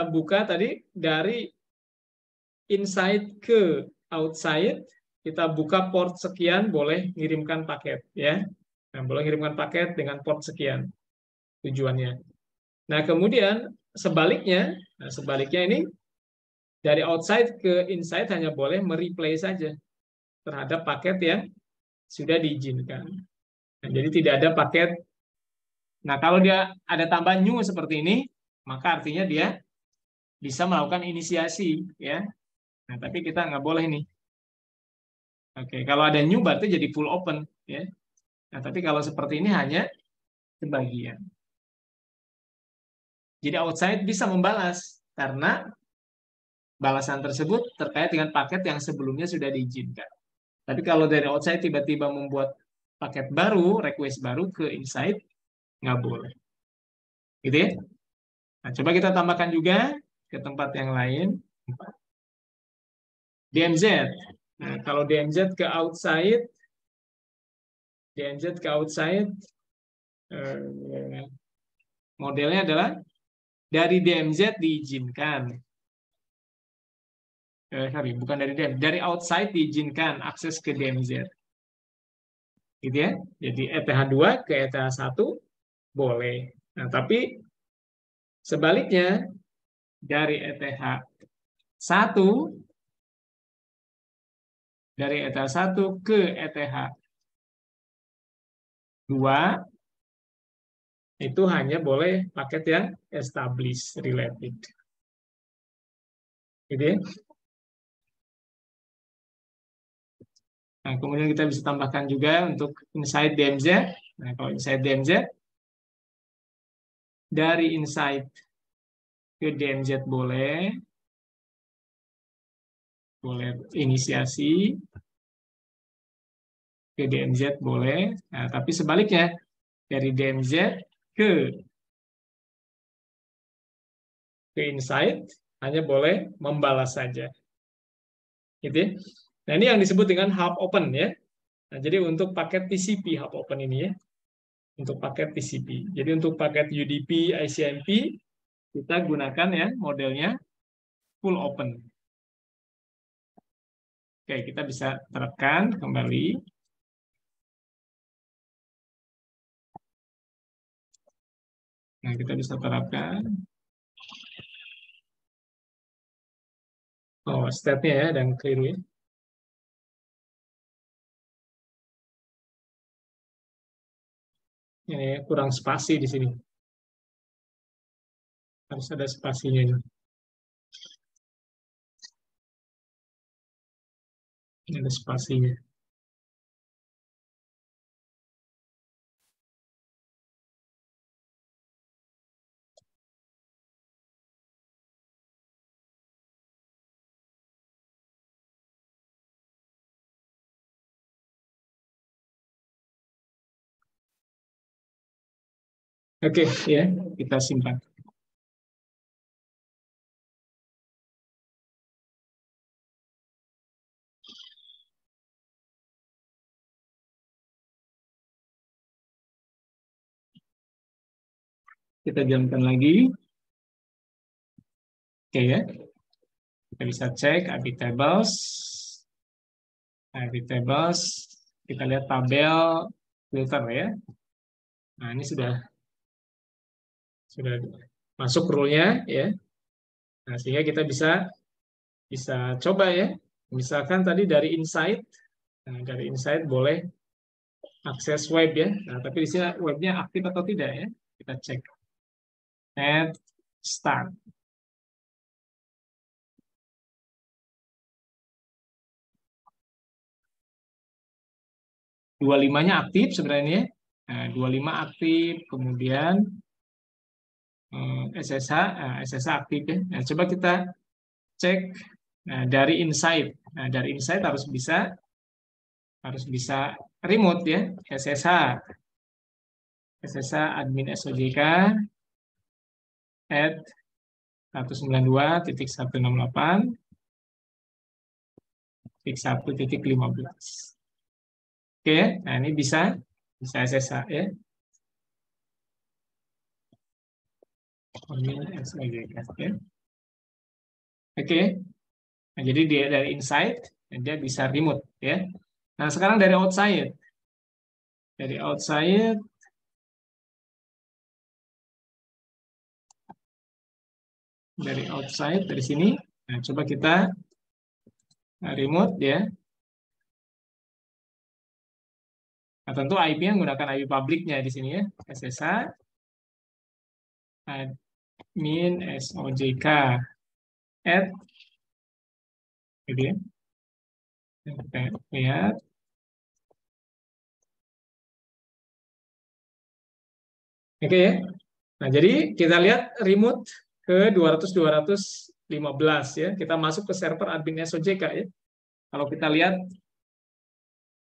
buka tadi dari inside ke outside, kita buka port sekian boleh ngirimkan paket ya. Nah, boleh ngirimkan paket dengan port sekian tujuannya. Nah, kemudian sebaliknya ini dari outside ke inside hanya boleh mereplay saja terhadap paket yang sudah diizinkan. Nah, jadi tidak ada paket. Nah, kalau dia ada tambahan new seperti ini, maka artinya dia bisa melakukan inisiasi ya. Nah, tapi kita nggak boleh nih. Oke, kalau ada new berarti jadi full open ya. Nah, tapi kalau seperti ini hanya sebagian. Jadi outside bisa membalas karena balasan tersebut terkait dengan paket yang sebelumnya sudah diizinkan. Tapi kalau dari outside tiba-tiba membuat paket baru, request baru ke inside, nggak boleh. Gitu ya. Nah, coba kita tambahkan juga ke tempat yang lain. DMZ. Nah, kalau DMZ ke outside, modelnya adalah dari DMZ diizinkan. Bukan dari DMZ, dari outside diizinkan akses ke DMZ. Gitu ya. Jadi ETH2 ke ETH1 boleh. Nah, tapi sebaliknya dari ETH1 ke ETH2 itu hanya boleh paket yang established related. Gitu ya. Nah, kemudian kita bisa tambahkan juga untuk inside DMZ. Nah, kalau inside DMZ, dari inside ke DMZ boleh inisiasi, ke DMZ boleh. Nah, tapi sebaliknya, dari DMZ ke inside, hanya boleh membalas saja. Gitu ya. Nah, ini yang disebut dengan hub open ya. Nah, jadi untuk paket TCP hub open ini ya. Untuk paket TCP. Jadi untuk paket UDP, ICMP, kita gunakan ya modelnya full open. Oke, kita bisa terapkan kembali. Nah, kita bisa terapkan. Oh, step-nya ya, dan keliru ya. Ini kurang spasi di sini. Harus ada spasinya ini. Ini ada spasinya. Oke, ya, kita simpan. Kita jalankan lagi. Oke ya. Kita bisa cek IP tables. IP tables. Kita lihat tabel filter ya. Nah, ini sudah masuk rule-nya ya. Nah, sehingga kita bisa coba ya. Misalkan tadi dari insight. Nah, dari insight boleh akses web ya. Nah, tapi di sini webnya aktif atau tidak ya. Kita cek. Add start. 25-nya aktif sebenarnya. Nah, 25 aktif, kemudian SSH, SSH aktif ya. Nah, coba kita cek dari insight. Nah, dari insight harus bisa remote ya, SSH admin SOJK at 192.168.1.15. Oke, nah ini bisa SSH ya. Admin SOJK ya. Oke. Nah, jadi dia dari inside dia bisa remote ya. Nah, sekarang dari outside. Dari outside dari sini. Nah, coba kita remote ya. Nah, tentu IP-nya menggunakan IP publiknya di sini ya. SSH admin SOJK at gitu ya. Kita lihat. Oke ya. Nah, jadi kita lihat remote ke 200.215 ya. Kita masuk ke server admin SOJK ya. Kalau kita lihat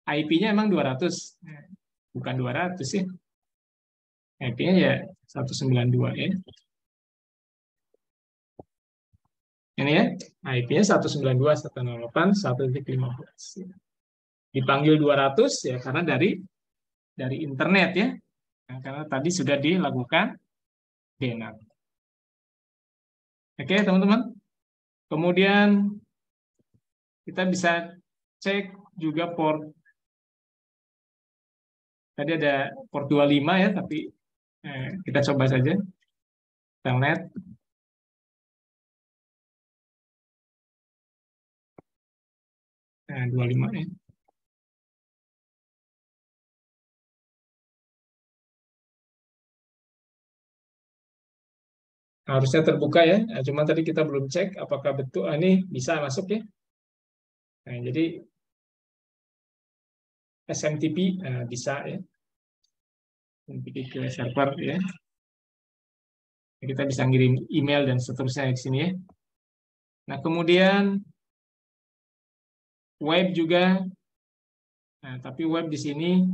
IP-nya emang 200. Bukan 200 ya. IP-nya ya 192 ya. Ini ya, IP-nya 192.168.1.15. Dipanggil 200 ya karena dari internet ya. Nah, karena tadi sudah dilakukan DNAT. Oke, teman-teman. Kemudian kita bisa cek juga port. Tadi ada port 25 ya, tapi kita coba saja. Telnet. Nah, 25 ya. Harusnya terbuka ya, cuma tadi kita belum cek apakah betul ini bisa masuk ya. Nah, jadi SMTP bisa ya, SMTP ke server ya. Kita bisa ngirim email dan seterusnya di sini ya. Nah, kemudian web juga. Nah, tapi web di sini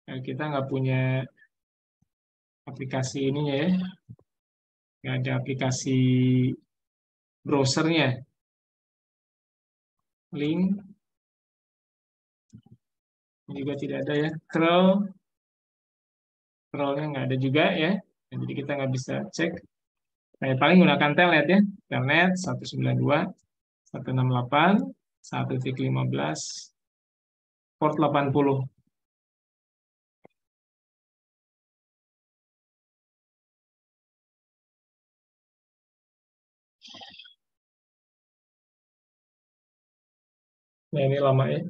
kita nggak punya aplikasi ininya ya. Nggak ada aplikasi browsernya. Link juga tidak ada ya. Curl-nya nggak ada juga ya. Nah, jadi kita nggak bisa cek. Nah, paling gunakan telnet ya. Telnet 192.168.1.15 port 80. Nah, ini lama ya.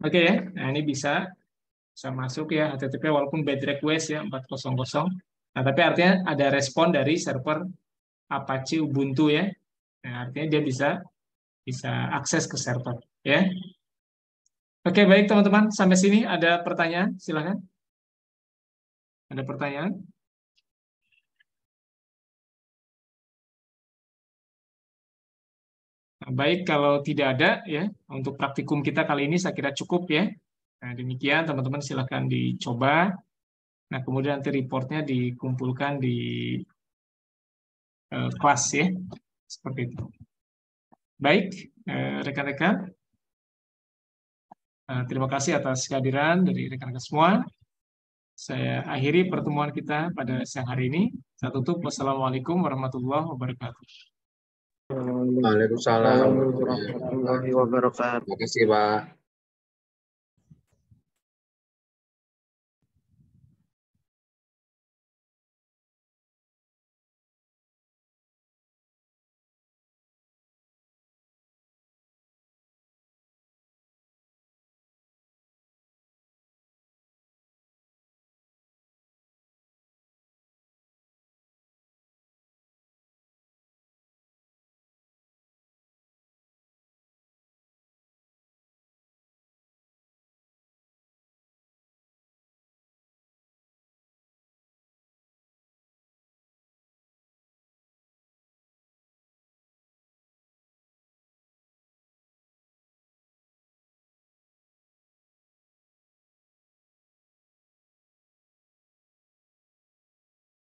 Oke ya. Nah, ini bisa masuk ya HTTP walaupun bad request ya 400. Nah, tapi artinya ada respon dari server Apache Ubuntu ya. Nah, artinya dia bisa akses ke server ya. Oke, baik teman-teman, sampai sini ada pertanyaan? Silakan. Ada pertanyaan? Nah, baik, kalau tidak ada ya untuk praktikum kita kali ini saya kira cukup ya. Nah, demikian teman-teman silakan dicoba. Nah, kemudian nanti reportnya dikumpulkan di kelas ya, seperti itu. Baik, rekan-rekan, terima kasih atas kehadiran dari rekan-rekan semua. Saya akhiri pertemuan kita pada siang hari ini. Saya tutup. Wassalamualaikum warahmatullahi wabarakatuh. Waalaikumsalam. warahmatullahi wabarakatuh. Terima kasih, Pak.